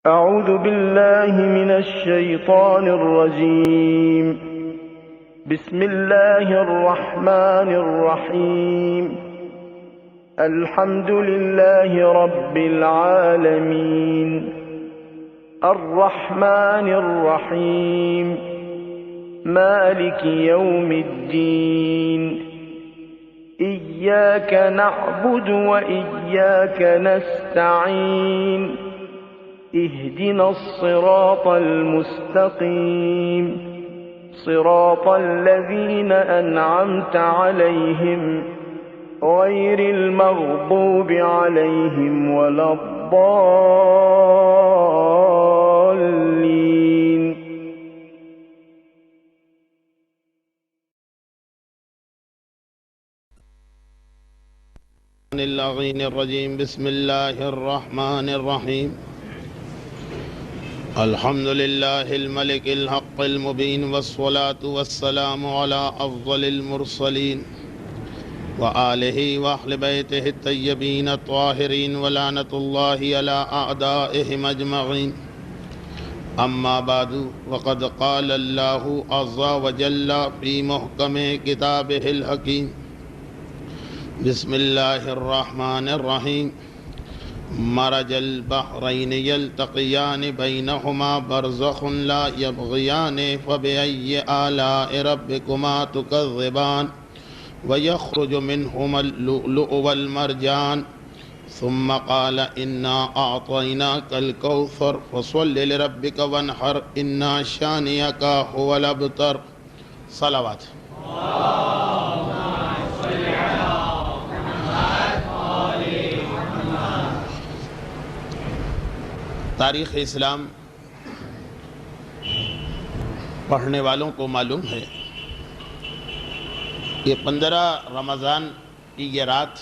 أعوذ بالله من الشيطان الرجيم. بسم الله الرحمن الرحيم. الحمد لله رب العالمين الرحمن الرحيم مالك يوم الدين إياك نعبد وإياك نستعين اهدنا الصراط المستقيم صراط الذين أنعمت عليهم غير المغضوب عليهم ولا الضالين. اللعين الرجيم. بسم الله الرحمن الرحيم. الحمد لله الملك الحق المبين والصلاة والسلام على أفضل المرسلين وآله وأهل بيته الطيبين الطاهرين ولعنة الله على أعدائهم أجمعين. أما بعد، وقد قال الله عز وجل في محكم كتابه الحكيم: بسم الله الرحمن الرحيم. مرج البحرين يلتقيان بينهما برزخ لا يبغيان فبأي آلاء ربكما تكذبان ويخرج منهما اللؤلؤ والمرجان ثم قال: إنا أعطيناك الكوثر فصل لربك وانحر إن شانئك هو الأبتر. صلوات. تاریخ اسلام پڑھنے والوں کو معلوم ہے کہ 15 رمضان کی یہ رات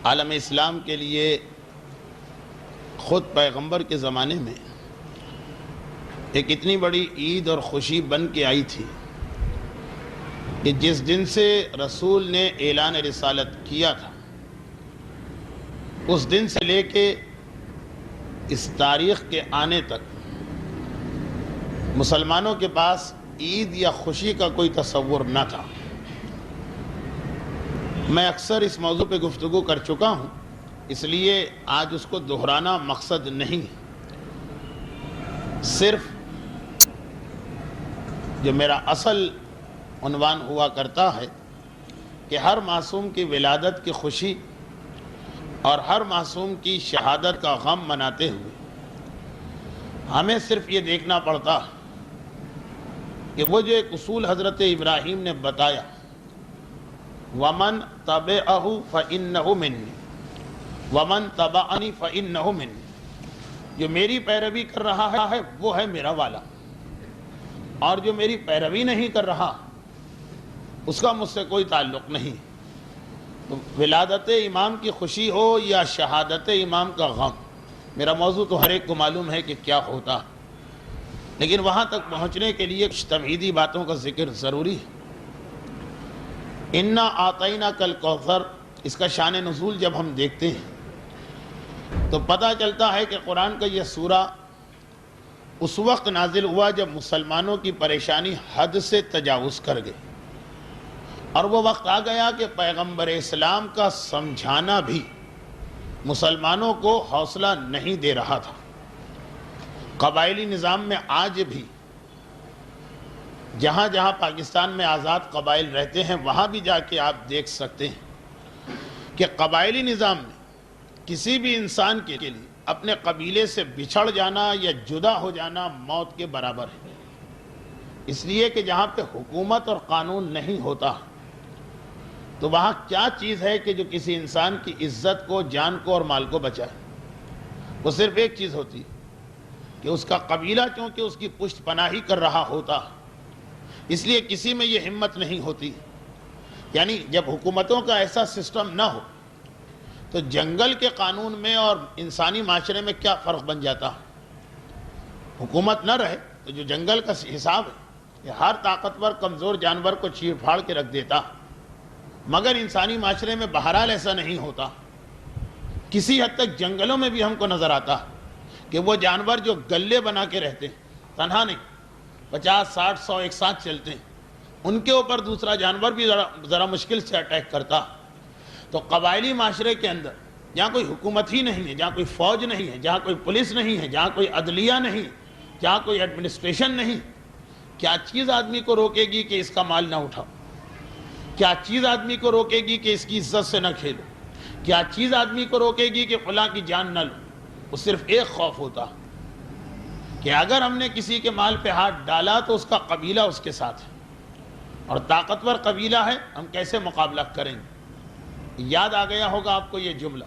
عالم اسلام کے لیے خود پیغمبر کے زمانے میں ایک اتنی بڑی عید اور خوشی بن کے آئی تھی کہ جس دن سے رسول نے اعلان رسالت کیا تھا اس دن سے لے کے اس تاریخ کے آنے تک مسلمانوں کے پاس عید یا خوشی کا کوئی تصور نہ تھا. میں اکثر اس موضوع پہ گفتگو کر چکا ہوں، اس لیے آج اس کو دہرانا مقصد نہیں. صرف جو میرا اصل عنوان ہوا کرتا ہے کہ ہر معصوم کی ولادت کی خوشی اور ہر معصوم کی شہادت کا غم مناتے ہوئے ہمیں صرف یہ دیکھنا پڑتا کہ وہ جو ایک اصول حضرت ابراہیم نے بتایا: وَمَن تَبِعَهُ فَإِنَّهُ مِنِّي وَمَن تَبَعَنِي فَإِنَّهُ مِنِّي، جو میری پیروی کر رہا ہے وہ ہے میرا والا، اور جو میری پیروی نہیں کر رہا اس کا مجھ سے کوئی تعلق نہیں. تو ولادت امام کی خوشی ہو یا شہادت امام کا غم، میرا موضوع تو ہر ایک کو معلوم ہے کہ کیا ہوتا، لیکن وہاں تک پہنچنے کے لیے کچھ تمہیدی باتوں کا ذکر ضروری ہے. انا اعطیناک الکوثر، اس کا شان نزول جب ہم دیکھتے ہیں تو پتہ چلتا ہے کہ قرآن کا یہ سورہ اس وقت نازل ہوا جب مسلمانوں کی پریشانی حد سے تجاوز کر گئی، اور وہ وقت آ گیا کہ پیغمبر اسلام کا سمجھانا بھی مسلمانوں کو حوصلہ نہیں دے رہا تھا. قبائلی نظام میں آج بھی جہاں جہاں پاکستان میں آزاد قبائل رہتے ہیں وہاں بھی جا کے آپ دیکھ سکتے ہیں کہ قبائلی نظام میں کسی بھی انسان کے لیے اپنے قبیلے سے بچھڑ جانا یا جدا ہو جانا موت کے برابر ہے. اس لیے کہ جہاں پہ حکومت اور قانون نہیں ہوتا تو وہاں کیا چیز ہے کہ جو کسی انسان کی عزت کو، جان کو اور مال کو بچائے؟ وہ صرف ایک چیز ہوتی کہ اس کا قبیلہ چونکہ اس کی پشت پناہی کر رہا ہوتا، اس لیے کسی میں یہ ہمت نہیں ہوتی. یعنی جب حکومتوں کا ایسا سسٹم نہ ہو تو جنگل کے قانون میں اور انسانی معاشرے میں کیا فرق بن جاتا؟ حکومت نہ رہے تو جو جنگل کا حساب ہے یہ ہر طاقتور کمزور جانور کو چیر پھاڑ کے رکھ دیتا، مگر انسانی معاشرے میں بہرحال ایسا نہیں ہوتا. کسی حد تک جنگلوں میں بھی ہم کو نظر آتا کہ وہ جانور جو گلے بنا کے رہتے ہیں، تنہا نہیں، 50 60 100 ایک ساتھ چلتے ہیں، ان کے اوپر دوسرا جانور بھی ذرا مشکل سے اٹیک کرتا. تو قبائلی معاشرے کے اندر جہاں کوئی حکومت ہی نہیں ہے، جہاں کوئی فوج نہیں ہے، جہاں کوئی پولیس نہیں ہے، جہاں کوئی عدلیہ نہیں، جہاں کوئی ایڈمنسٹریشن نہیں، کیا چیز آدمی کو روکے گی کہ اس کا مال نہ اٹھاؤ؟ کیا چیز آدمی کو روکے گی کہ اس کی عزت سے نہ کھیلو؟ کیا چیز آدمی کو روکے گی کہ فلاں کی جان نہ لو؟ وہ صرف ایک خوف ہوتا کہ اگر ہم نے کسی کے مال پہ ہاتھ ڈالا تو اس کا قبیلہ اس کے ساتھ ہے، اور طاقتور قبیلہ ہے، ہم کیسے مقابلہ کریں گے؟ یاد آ گیا ہوگا آپ کو یہ جملہ.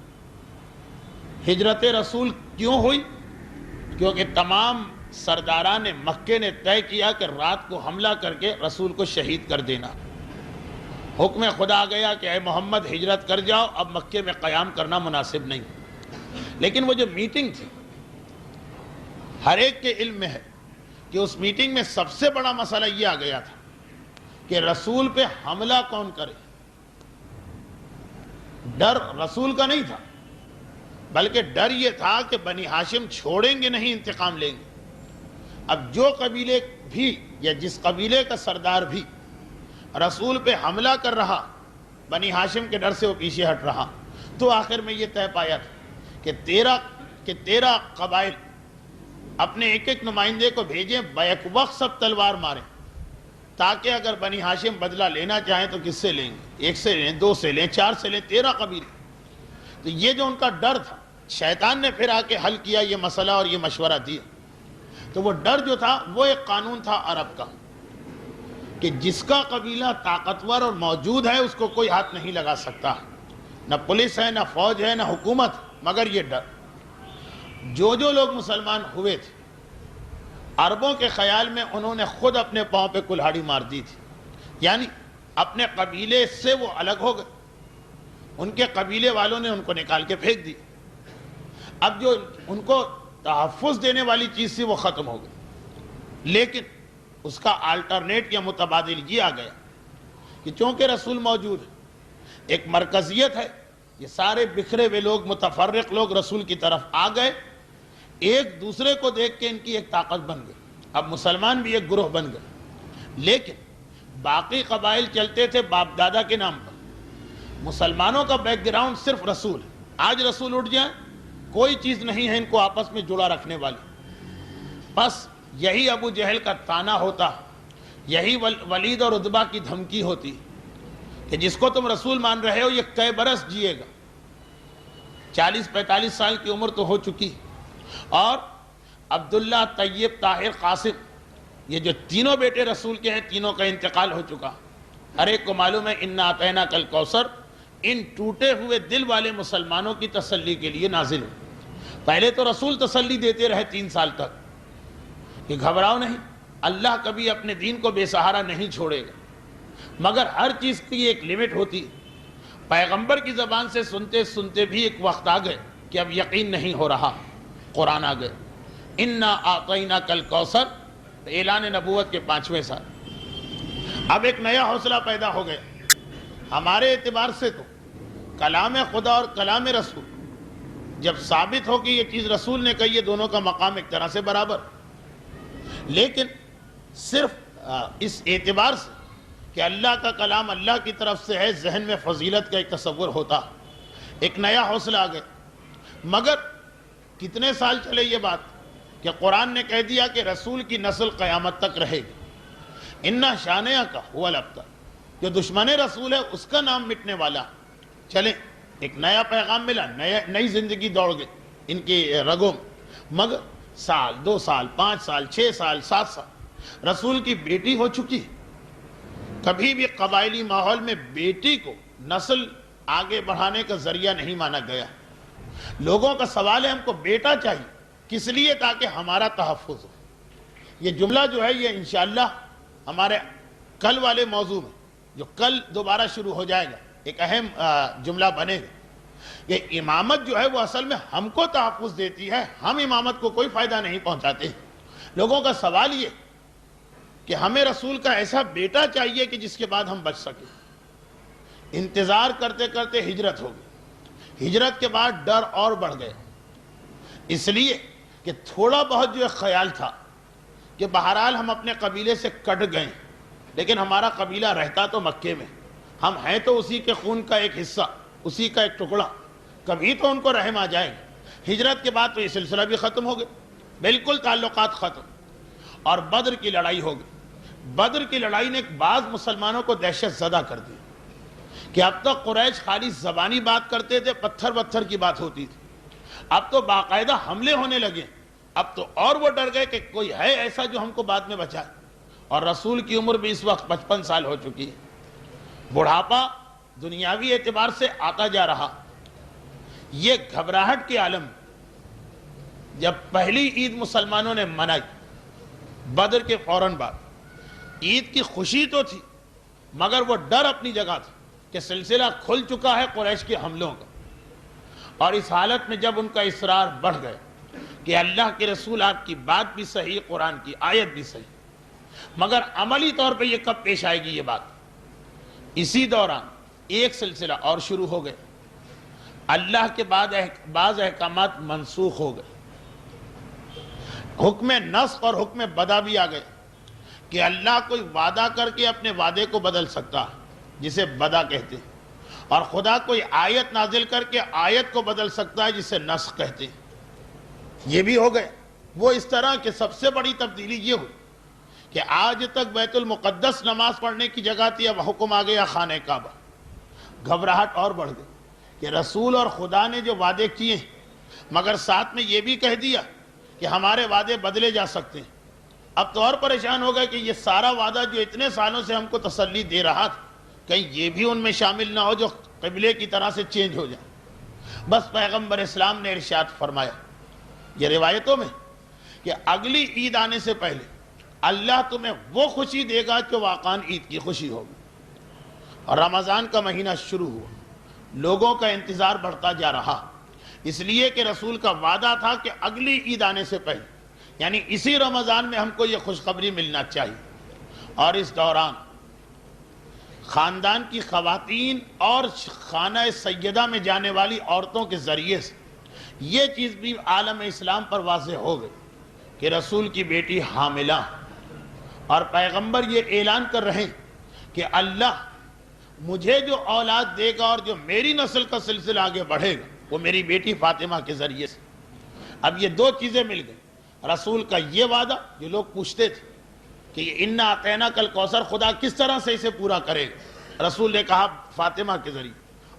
ہجرت رسول کیوں ہوئی؟ کیونکہ تمام سرداران مکے نے طے کیا کہ رات کو حملہ کر کے رسول کو شہید کر دینا. حکم خدا گیا کہ اے محمد ہجرت کر جاؤ، اب مکے میں قیام کرنا مناسب نہیں. لیکن وہ جو میٹنگ تھی، ہر ایک کے علم میں ہے کہ اس میٹنگ میں سب سے بڑا مسئلہ یہ آ گیا تھا کہ رسول پہ حملہ کون کرے. ڈر رسول کا نہیں تھا، بلکہ ڈر یہ تھا کہ بنی ہاشم چھوڑیں گے نہیں، انتقام لیں گے. اب جو قبیلے بھی یا جس قبیلے کا سردار بھی رسول پہ حملہ کر رہا، بنی ہاشم کے ڈر سے وہ پیچھے ہٹ رہا. تو آخر میں یہ طے پایا تھا کہ 13 قبائل اپنے ایک ایک نمائندے کو بھیجیں، بیک وقت سب تلوار ماریں، تاکہ اگر بنی ہاشم بدلہ لینا چاہیں تو کس سے لیں گے؟ 1 سے لیں، 2 سے لیں، 4 سے لیں، 13 قبیلے. تو یہ جو ان کا ڈر تھا، شیطان نے پھر آ کے حل کیا یہ مسئلہ اور یہ مشورہ دیا. تو وہ ڈر جو تھا وہ ایک قانون تھا عرب کا کہ جس کا قبیلہ طاقتور اور موجود ہے اس کو کوئی ہاتھ نہیں لگا سکتا. نہ پولیس ہے، نہ فوج ہے، نہ حکومت. مگر یہ ڈر، جو لوگ مسلمان ہوئے تھے، عربوں کے خیال میں انہوں نے خود اپنے پاؤں پہ کلہاڑی مار دی تھی. یعنی اپنے قبیلے سے وہ الگ ہو گئے، ان کے قبیلے والوں نے ان کو نکال کے پھینک دی. اب جو ان کو تحفظ دینے والی چیز تھی وہ ختم ہو گئی. لیکن اس کا آلٹرنیٹ یا متبادل یہ آ گیا کہ چونکہ رسول موجود ہے، ایک مرکزیت ہے، یہ سارے بکھرے ہوئے لوگ، متفرق لوگ رسول کی طرف آ گئے، ایک دوسرے کو دیکھ کے ان کی ایک طاقت بن گئی. اب مسلمان بھی ایک گروہ بن گئے. لیکن باقی قبائل چلتے تھے باپ دادا کے نام پر. مسلمانوں کا بیک گراؤنڈ صرف رسول ہے. آج رسول اٹھ جائیں، کوئی چیز نہیں ہے ان کو آپس میں جڑا رکھنے والی. بس یہی ابو جہل کا طعنہ ہوتا، یہی ولید اور عتبہ کی دھمکی ہوتی کہ جس کو تم رسول مان رہے ہو یہ کئی برس جیے گا. 40-45 سال کی عمر تو ہو چکی. اور عبداللہ، طیب، طاہر، قاسم، یہ جو تینوں بیٹے رسول کے ہیں، تینوں کا انتقال ہو چکا. ہر ایک کو معلوم ہے انا اعطیناک الکوثر ان ٹوٹے ہوئے دل والے مسلمانوں کی تسلی کے لیے نازل ہو. پہلے تو رسول تسلی دیتے رہے 3 سال تک کہ گھبراؤ نہیں، اللہ کبھی اپنے دین کو بے سہارا نہیں چھوڑے گا. مگر ہر چیز کی ایک لیمٹ ہوتی. پیغمبر کی زبان سے سنتے سنتے بھی ایک وقت آ گئے کہ اب یقین نہیں ہو رہا. قرآن آ گئے، انا اعطیناک الکوثر، اعلان نبوت کے 5ویں سال. اب ایک نیا حوصلہ پیدا ہو گیا. ہمارے اعتبار سے تو کلام خدا اور کلام رسول جب ثابت ہو کہ یہ چیز رسول نے کہی ہے، دونوں کا مقام ایک طرح سے برابر. لیکن صرف اس اعتبار سے کہ اللہ کا کلام اللہ کی طرف سے ہے، ذہن میں فضیلت کا ایک تصور ہوتا. ایک نیا حوصلہ آ گیا. مگر کتنے سال چلے یہ بات کہ قرآن نے کہہ دیا کہ رسول کی نسل قیامت تک رہے گی. انا شانئک هو الابتر، جو دشمن رسول ہے اس کا نام مٹنے والا. چلیں، ایک نیا پیغام ملا، نئی زندگی دوڑ گئی ان کی رگوں میں. مگر سال، 2 سال، 5 سال، 6 سال، 7 سال رسول کی بیٹی ہو چکی. کبھی بھی قبائلی ماحول میں بیٹی کو نسل آگے بڑھانے کا ذریعہ نہیں مانا گیا. لوگوں کا سوال ہے ہم کو بیٹا چاہیے، کس لیے؟ تاکہ ہمارا تحفظ ہو. یہ جملہ جو ہے یہ انشاءاللہ ہمارے کل والے موضوع میں، جو کل دوبارہ شروع ہو جائے گا، ایک اہم جملہ بنے گا. یہ امامت جو ہے وہ اصل میں ہم کو تحفظ دیتی ہے، ہم امامت کو کوئی فائدہ نہیں پہنچاتے. لوگوں کا سوال یہ کہ ہمیں رسول کا ایسا بیٹا چاہیے کہ جس کے بعد ہم بچ سکیں. انتظار کرتے کرتے ہجرت ہو گئی. ہجرت کے بعد ڈر اور بڑھ گیا، اس لیے کہ تھوڑا بہت جو ایک خیال تھا کہ بہرحال ہم اپنے قبیلے سے کٹ گئے، لیکن ہمارا قبیلہ رہتا تو مکے میں، ہم ہیں تو اسی کے خون کا ایک حصہ، اسی کا ایک ٹکڑا، کبھی تو ان کو رحم آ جائے گا۔ ہجرت کے بعد تو یہ سلسلہ بھی ختم ہو گیا، بالکل تعلقات ختم، اور بدر کی لڑائی ہو گئی۔ بدر کی لڑائی نے بعض مسلمانوں کو دہشت زدہ کر دی کہ اب تک قریش خالی زبانی بات کرتے تھے، پتھر پتھر کی بات ہوتی تھی، اب تو باقاعدہ حملے ہونے لگے، اب تو اور وہ ڈر گئے کہ کوئی ہے ایسا جو ہم کو بعد میں بچائے۔ اور رسول کی عمر بھی اس وقت 55 سال ہو چکی ہے، بڑھاپا دنیاوی اعتبار سے آتا جا رہا۔ یہ گھبراہٹ کے عالم جب پہلی عید مسلمانوں نے منائی بدر کے فوراً بعد، عید کی خوشی تو تھی مگر وہ ڈر اپنی جگہ تھا کہ سلسلہ کھل چکا ہے قریش کے حملوں کا۔ اور اس حالت میں جب ان کا اصرار بڑھ گیا کہ اللہ کے رسول آپ کی بات بھی صحیح، قرآن کی آیت بھی صحیح، مگر عملی طور پہ یہ کب پیش آئے گی یہ بات؟ اسی دوران ایک سلسلہ اور شروع ہو گئے، اللہ کے بعض احکامات منسوخ ہو گئے، حکم نسخ اور حکم بدا بھی آ گئے کہ اللہ کوئی وعدہ کر کے اپنے وعدے کو بدل سکتا ہے جسے بدا کہتے ہیں، اور خدا کوئی آیت نازل کر کے آیت کو بدل سکتا ہے جسے نسخ کہتے ہیں۔ یہ بھی ہو گئے۔ وہ اس طرح کہ سب سے بڑی تبدیلی یہ ہوئی کہ آج تک بیت المقدس نماز پڑھنے کی جگہ تھی، اب حکم آ گیا خانہ کعبہ۔ گھبراہٹ اور بڑھ گئی کہ رسول اور خدا نے جو وعدے کیے ہیں مگر ساتھ میں یہ بھی کہہ دیا کہ ہمارے وعدے بدلے جا سکتے ہیں۔ اب تو اور پریشان ہو گئے کہ یہ سارا وعدہ جو اتنے سالوں سے ہم کو تسلی دے رہا تھا کہیں یہ بھی ان میں شامل نہ ہو جو قبلے کی طرح سے چینج ہو جائے۔ بس پیغمبر اسلام نے ارشاد فرمایا یہ روایتوں میں کہ اگلی عید آنے سے پہلے اللہ تمہیں وہ خوشی دے گا جو واقعاً عید کی خوشی ہوگی۔ اور رمضان کا مہینہ شروع ہوا، لوگوں کا انتظار بڑھتا جا رہا، اس لیے کہ رسول کا وعدہ تھا کہ اگلی عید آنے سے پہلے یعنی اسی رمضان میں ہم کو یہ خوشخبری ملنا چاہیے۔ اور اس دوران خاندان کی خواتین اور خانہ سیدہ میں جانے والی عورتوں کے ذریعے سے یہ چیز بھی عالم اسلام پر واضح ہو گئی کہ رسول کی بیٹی حاملہ، اور پیغمبر یہ اعلان کر رہے ہیں کہ اللہ مجھے جو اولاد دے گا اور جو میری نسل کا سلسلہ آگے بڑھے گا وہ میری بیٹی فاطمہ کے ذریعے سے۔ اب یہ دو چیزیں مل گئی، رسول کا یہ وعدہ جو لوگ پوچھتے تھے کہ یہ انا اعطیناک کل کوثر خدا کس طرح سے اسے پورا کرے گا، رسول نے کہا فاطمہ کے ذریعے،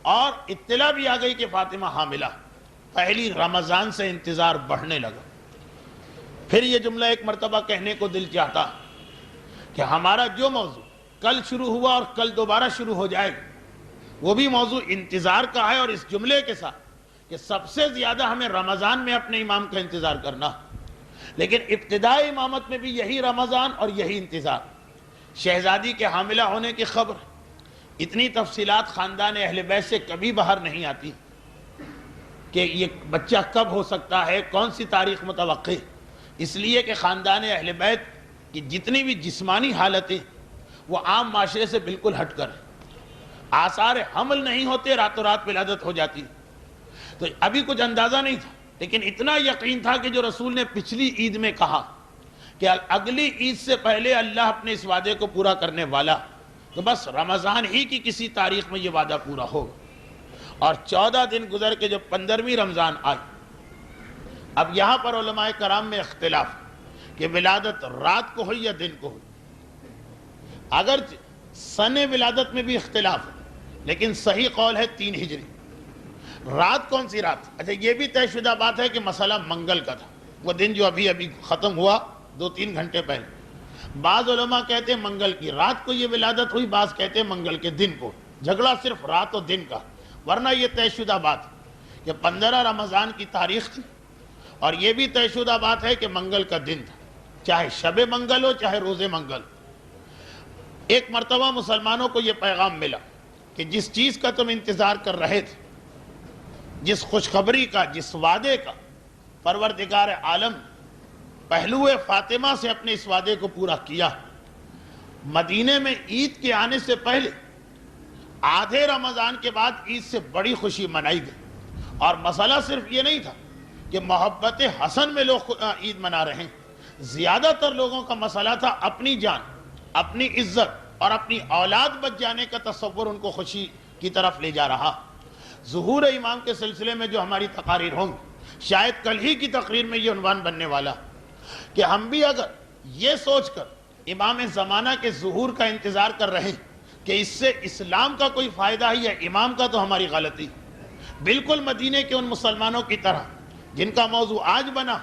اور اطلاع بھی آ گئی کہ فاطمہ حاملہ۔ پہلی رمضان سے انتظار بڑھنے لگا۔ پھر یہ جملہ ایک مرتبہ کہنے کو دل چاہتا کہ ہمارا جو موضوع کل شروع ہوا اور کل دوبارہ شروع ہو جائے گا وہ بھی موضوع انتظار کا ہے، اور اس جملے کے ساتھ کہ سب سے زیادہ ہمیں رمضان میں اپنے امام کا انتظار کرنا، لیکن ابتدائی امامت میں بھی یہی رمضان اور یہی انتظار۔ شہزادی کے حاملہ ہونے کی خبر، اتنی تفصیلات خاندان اہل بیت سے کبھی باہر نہیں آتی کہ یہ بچہ کب ہو سکتا ہے، کون سی تاریخ متوقع، اس لیے کہ خاندان اہل بیت کی جتنی بھی جسمانی حالتیں وہ عام معاشرے سے بالکل ہٹ کر، آثار حمل نہیں ہوتے، راتوں رات ولادت ہو جاتی۔ تو ابھی کچھ اندازہ نہیں تھا، لیکن اتنا یقین تھا کہ جو رسول نے پچھلی عید میں کہا کہ اگلی عید سے پہلے اللہ اپنے اس وعدے کو پورا کرنے والا، تو بس رمضان ہی کی کسی تاریخ میں یہ وعدہ پورا ہوگا۔ اور 14 دن گزر کے جب 15ویں رمضان آئی، اب یہاں پر علماء کرام میں اختلاف کہ ولادت رات کو ہوئی یا دن کو ہوئی۔ اگر سن ولادت میں بھی اختلاف ہے لیکن صحیح قول ہے 3 ہجری۔ رات کون سی رات؟ اچھا یہ بھی طے شدہ بات ہے کہ مسئلہ منگل کا تھا، وہ دن جو ابھی ختم ہوا 2-3 گھنٹے پہلے۔ بعض علماء کہتے ہیں منگل کی رات کو یہ ولادت ہوئی، بعض کہتے ہیں منگل کے دن کو۔ جھگڑا صرف رات اور دن کا، ورنہ یہ طے شدہ بات ہے کہ 15 رمضان کی تاریخ تھی، اور یہ بھی طے شدہ بات ہے کہ منگل کا دن تھا، چاہے شب منگل ہو چاہے روز منگل۔ ایک مرتبہ مسلمانوں کو یہ پیغام ملا کہ جس چیز کا تم انتظار کر رہے تھے، جس خوشخبری کا، جس وعدے کا، پروردگار عالم پہلو فاطمہ سے اپنے اس وعدے کو پورا کیا۔ مدینے میں عید کے آنے سے پہلے آدھے رمضان کے بعد عید سے بڑی خوشی منائی گئی، اور مسئلہ صرف یہ نہیں تھا کہ محبت حسن میں لوگ عید منا رہے ہیں. زیادہ تر لوگوں کا مسئلہ تھا اپنی جان، اپنی عزت اور اپنی اولاد بچ جانے کا تصور ان کو خوشی کی طرف لے جا رہا. ظہور امام کے سلسلے میں جو ہماری تقاریر ہوں گی، شاید کل ہی کی تقریر میں یہ عنوان بننے والا کہ ہم بھی اگر یہ سوچ کر امام زمانہ کے ظہور کا انتظار کر رہے ہیں کہ اس سے اسلام کا کوئی فائدہ ہے یا امام کا، تو ہماری غلطی. بالکل مدینے کے ان مسلمانوں کی طرح جن کا موضوع آج بنا،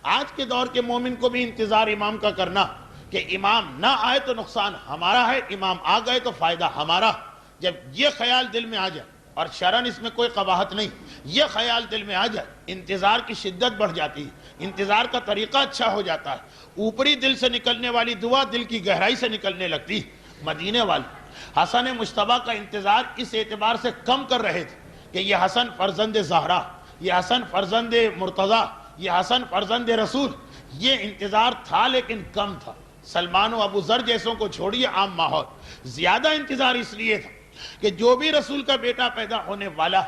آج کے دور کے مومن کو بھی انتظار امام کا کرنا کہ امام نہ آئے تو نقصان ہمارا ہے، امام آ گئے تو فائدہ ہمارا. جب یہ خیال دل میں آ جائے، اور شرعاً اس میں کوئی قباحت نہیں، یہ خیال دل میں آ جائے، انتظار کی شدت بڑھ جاتی ہے، انتظار کا طریقہ اچھا ہو جاتا ہے، اوپری دل سے نکلنے والی دعا دل کی گہرائی سے نکلنے لگتی. مدینے والے حسن مجتبیٰ کا انتظار اس اعتبار سے کم کر رہے تھے کہ یہ حسن فرزند زہرا، یہ حسن فرزند مرتضیٰ، یہ حسن فرزند رسول. یہ انتظار تھا لیکن کم تھا. سلمان و ابو ذر جیسوں کو چھوڑیے، عام ماحول. زیادہ انتظار اس لیے تھا کہ جو بھی رسول کا بیٹا پیدا ہونے والا،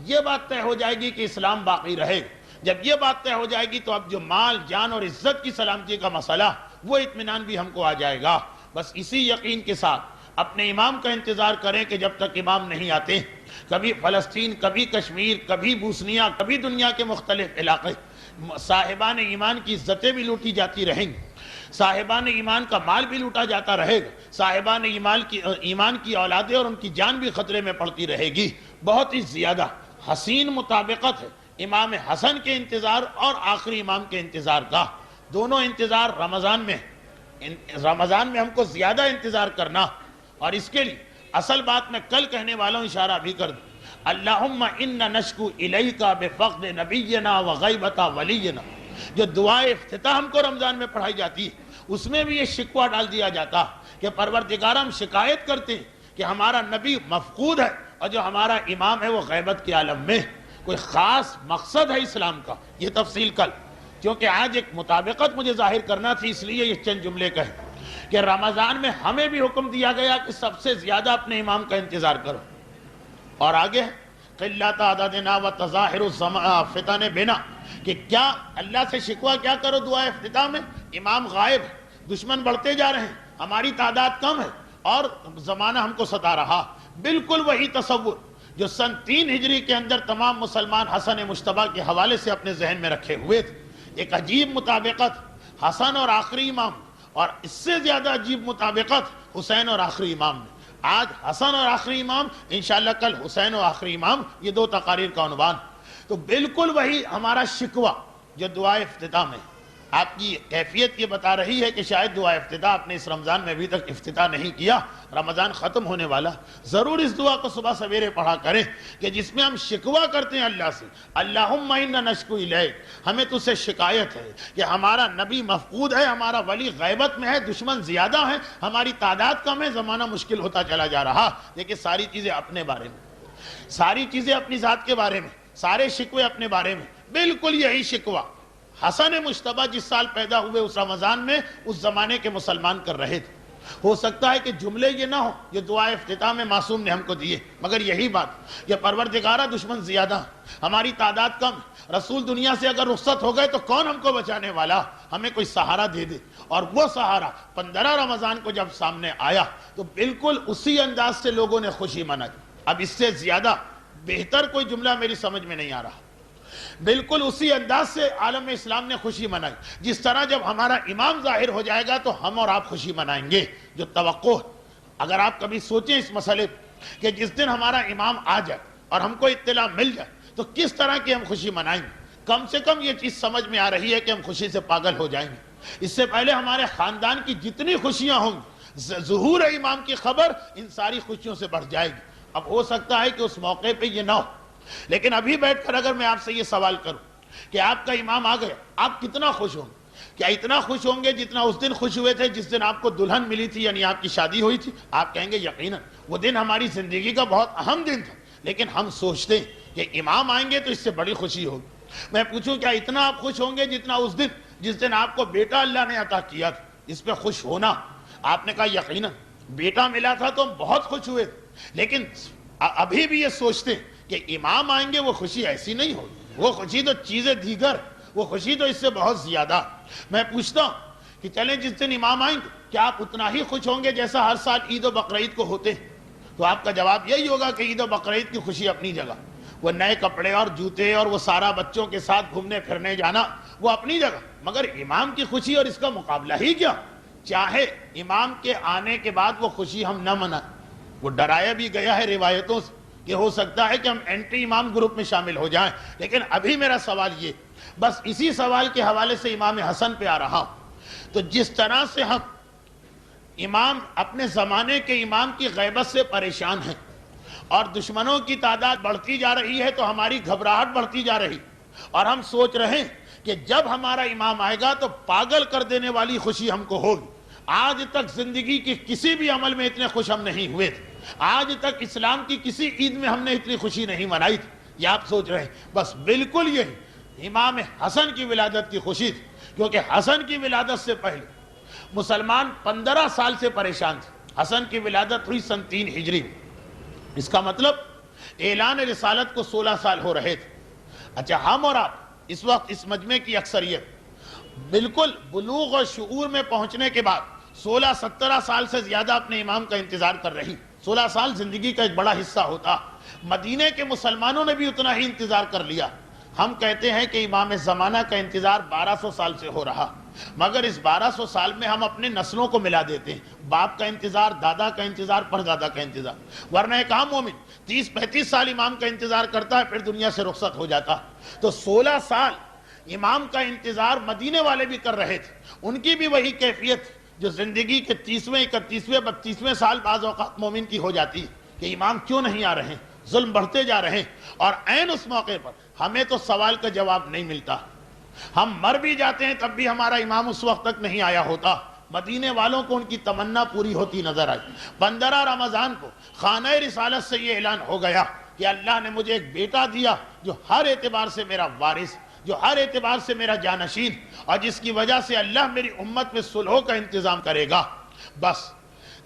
یہ بات طے ہو جائے گی کہ اسلام باقی رہے گا. جب یہ بات طے ہو جائے گی تو اب جو مال، جان اور عزت کی سلامتی کا مسئلہ، وہ اطمینان بھی ہم کو آ جائے گا. بس اسی یقین کے ساتھ اپنے امام کا انتظار کریں کہ جب تک امام نہیں آتے، کبھی فلسطین، کبھی کشمیر، کبھی بوسنیا، کبھی دنیا کے مختلف علاقے، صاحبان ایمان کی عزتیں بھی لوٹی جاتی رہیں گی، صاحبان ایمان کا مال بھی لوٹا جاتا رہے گا، صاحبان ایمان کی اولادیں اور ان کی جان بھی خطرے میں پڑتی رہے گی. بہت ہی زیادہ حسین مطابقت ہے امام حسن کے انتظار اور آخری امام کے انتظار کا. دونوں انتظار رمضان میں ہم کو زیادہ انتظار کرنا. اور اس کے لیے اصل بات میں کل کہنے والا ہوں، اشارہ بھی کر دوں. اللہم انا نشکو الیک بفقد نبینا وغیبت ولینا. جو دعائے افتتاح ہم کو رمضان میں پڑھائی جاتی ہے، اس میں بھی یہ شکوہ ڈال دیا جاتا کہ پروردگار، ہم شکایت کرتے ہیں کہ ہمارا نبی مفقود ہے اور جو ہمارا امام ہے وہ غیبت کے عالم میں. کوئی خاص مقصد ہے اسلام کا، یہ تفصیل کل، کیونکہ آج ایک مطابقت مجھے ظاہر کرنا تھی، اس لیے یہ چند جملے کہیں کہ رمضان میں ہمیں بھی حکم دیا گیا کہ سب سے زیادہ اپنے امام کا انتظار کرو. اور آگے قلت عددنا وتظاہر فتن بنا، کہ کیا اللہ سے شکوہ کیا کرو دعا افتتاح میں؟ امام غائب ہے، دشمن بڑھتے جا رہے ہیں، ہماری تعداد کم ہے اور زمانہ ہم کو ستا رہا. بالکل وہی تصور جو سن 3 ہجری کے اندر تمام مسلمان حسن مجتبیٰ کے حوالے سے اپنے ذہن میں رکھے ہوئے تھے. ایک عجیب مطابقت حسن اور آخری امام، اور اس سے زیادہ عجیب مطابقت حسین اور آخری امام میں. آج حسن اور آخری امام، انشاءاللہ کل حسین اور آخری امام، یہ 2 تقاریر کا عنوان. تو بالکل وہی ہمارا شکوہ جو دعا افتتاح میں. آپ کی کیفیت یہ بتا رہی ہے کہ شاید دعا افتتاح اپنے اس رمضان میں ابھی تک افتتاح نہیں کیا. رمضان ختم ہونے والا، ضرور اس دعا کو صبح سویرے پڑھا کریں کہ جس میں ہم شکوہ کرتے ہیں اللہ سے. اللہم انا نشکو الیک، ہمیں تجھ سے شکایت ہے کہ ہمارا نبی مفقود ہے، ہمارا ولی غیبت میں ہے، دشمن زیادہ ہیں، ہماری تعداد کم ہے، زمانہ مشکل ہوتا چلا جا رہا. دیکھیں ساری چیزیں اپنے بارے میں، ساری چیزیں اپنی ذات کے بارے میں، سارے شکوے اپنے بارے میں. بالکل یہی شکوہ حسن مجتبیٰ جس سال پیدا ہوئے اس رمضان میں اس زمانے کے مسلمان کر رہے تھے. ہو سکتا ہے کہ جملے یہ نہ ہو یہ دعا افتتاح میں معصوم نے ہم کو دیے، مگر یہی بات کہ پروردگارہ دشمن زیادہ، ہماری تعداد کم، رسول دنیا سے اگر رخصت ہو گئے تو کون ہم کو بچانے والا، ہمیں کوئی سہارا دے دے. اور وہ سہارا 15 رمضان کو جب سامنے آیا تو بالکل اسی انداز سے لوگوں نے خوشی منائی. اب اس سے زیادہ بہتر کوئی جملہ میری سمجھ میں نہیں آ رہا. بالکل اسی انداز سے عالم اسلام نے خوشی منائی. جس طرح جب ہمارا امام ظاہر ہو جائے گا تو ہم اور آپ خوشی منائیں گے. جو توقع ہے، اگر آپ کبھی سوچیں اس مسئلے کہ جس دن ہمارا امام آ جائے اور ہم کو اطلاع مل جائے تو کس طرح کی ہم خوشی منائیں گے. کم سے کم یہ چیز سمجھ میں آ رہی ہے کہ ہم خوشی سے پاگل ہو جائیں گے. اس سے پہلے ہمارے خاندان کی جتنی خوشیاں ہوں گی، ظہور امام کی خبر ان ساری خوشیوں سے بڑھ جائے گی. اب ہو سکتا ہے کہ اس موقع پہ یہ نہ ہو، لیکن ابھی بیٹھ کر اگر میں آپ سے یہ سوال کروں کہ آپ کا امام آ گیا، آپ کتنا خوش ہوں گے؟ کیا اتنا خوش ہوں گے جتنا اس دن خوش ہوئے تھے جس دن آپ کو دلہن ملی تھی، یعنی آپ کی شادی ہوئی تھی؟ آپ کہیں گے یقیناً وہ دن ہماری زندگی کا بہت اہم دن تھا، لیکن ہم سوچتے ہیں کہ امام آئیں گے تو اس سے بڑی خوشی ہوگی. میں پوچھوں کیا اتنا آپ خوش ہوں گے جتنا اس دن جس دن آپ کو بیٹا اللہ نے عطا کیا تھا، اس پہ خوش ہونا؟ آپ نے کہا یقیناً بیٹا ملا تھا تو ہم بہت خوش ہوئے، لیکن ابھی بھی یہ سوچتے ہیں کہ امام آئیں گے وہ خوشی ایسی نہیں ہوگی. وہ خوشی تو چیزیں دیگر وہ خوشی تو اس سے بہت زیادہ۔ میں پوچھتا ہوں کہ چلیں جس دن امام آئیں گے کیا آپ اتنا ہی خوش ہوں گے جیسا ہر سال عید و بقرعید کو ہوتے ہیں؟ تو آپ کا جواب یہی ہوگا کہ عید و بقرعید کی خوشی اپنی جگہ، وہ نئے کپڑے اور جوتے اور وہ سارا بچوں کے ساتھ گھومنے پھرنے جانا وہ اپنی جگہ، مگر امام کی خوشی اور اس کا مقابلہ ہی کیا؟ چاہے امام کے آنے کے بعد وہ خوشی ہم نہ منائیں، وہ ڈرایا بھی گیا ہے روایتوں سے کہ ہو سکتا ہے کہ ہم اینٹی امام گروپ میں شامل ہو جائیں، لیکن ابھی میرا سوال یہ، بس اسی سوال کے حوالے سے امام حسن پہ آ رہا ہوں۔ تو جس طرح سے ہم امام اپنے زمانے کے امام کی غیبت سے پریشان ہیں اور دشمنوں کی تعداد بڑھتی جا رہی ہے تو ہماری گھبراہٹ بڑھتی جا رہی، اور ہم سوچ رہے ہیں کہ جب ہمارا امام آئے گا تو پاگل کر دینے والی خوشی ہم کو ہوگی۔ آج تک زندگی کے کسی بھی عمل میں اتنے خوش ہم نہیں ہوئے تھے، آج تک اسلام کی کسی عید میں ہم نے اتنی خوشی نہیں منائی تھی، یہ آپ سوچ رہے ہیں۔ بس بالکل یہی امام حسن کی ولادت کی خوشی تھی، کیونکہ حسن کی ولادت سے پہلے مسلمان 15 سال سے پریشان تھے۔ حسن کی ولادت ہوئی سن 3 ہجری میں، اس کا مطلب اعلان رسالت کو 16 سال ہو رہے تھے۔ اچھا، ہم اور آپ اس وقت اس مجمع کی اکثریت بالکل بلوغ اور شعور میں پہنچنے کے بعد 16-17 سال سے زیادہ اپنے امام کا انتظار کر رہی۔ 16 سال زندگی کا ایک بڑا حصہ ہوتا، مدینے کے مسلمانوں نے بھی اتنا ہی انتظار کر لیا۔ ہم کہتے ہیں کہ امام زمانہ کا انتظار 1200 سال سے ہو رہا، مگر اس 1200 سال میں ہم اپنے نسلوں کو ملا دیتے ہیں، باپ کا انتظار، دادا کا انتظار، پردادا کا انتظار، ورنہ ایک عام مومن 30-35 سال امام کا انتظار کرتا ہے، پھر دنیا سے رخصت ہو جاتا۔ تو 16 سال امام کا انتظار مدینے والے بھی کر رہے تھے، ان کی بھی وہی کیفیت جو زندگی کے 30ویں 31ویں 32ویں سال بعض اوقات مومن کی ہو جاتی ہے کہ امام کیوں نہیں آ رہے ہیں، ظلم بڑھتے جا رہے ہیں، اور عین اس موقع پر ہمیں تو سوال کا جواب نہیں ملتا، ہم مر بھی جاتے ہیں تب بھی ہمارا امام اس وقت تک نہیں آیا ہوتا۔ مدینے والوں کو ان کی تمنا پوری ہوتی نظر آئی۔ 15 رمضان کو خانہ رسالت سے یہ اعلان ہو گیا کہ اللہ نے مجھے ایک بیٹا دیا جو ہر اعتبار سے میرا وارث، جو ہر اعتبار سے میرا جانشین، اور جس کی وجہ سے اللہ میری امت میں صلح کا انتظام کرے گا۔ بس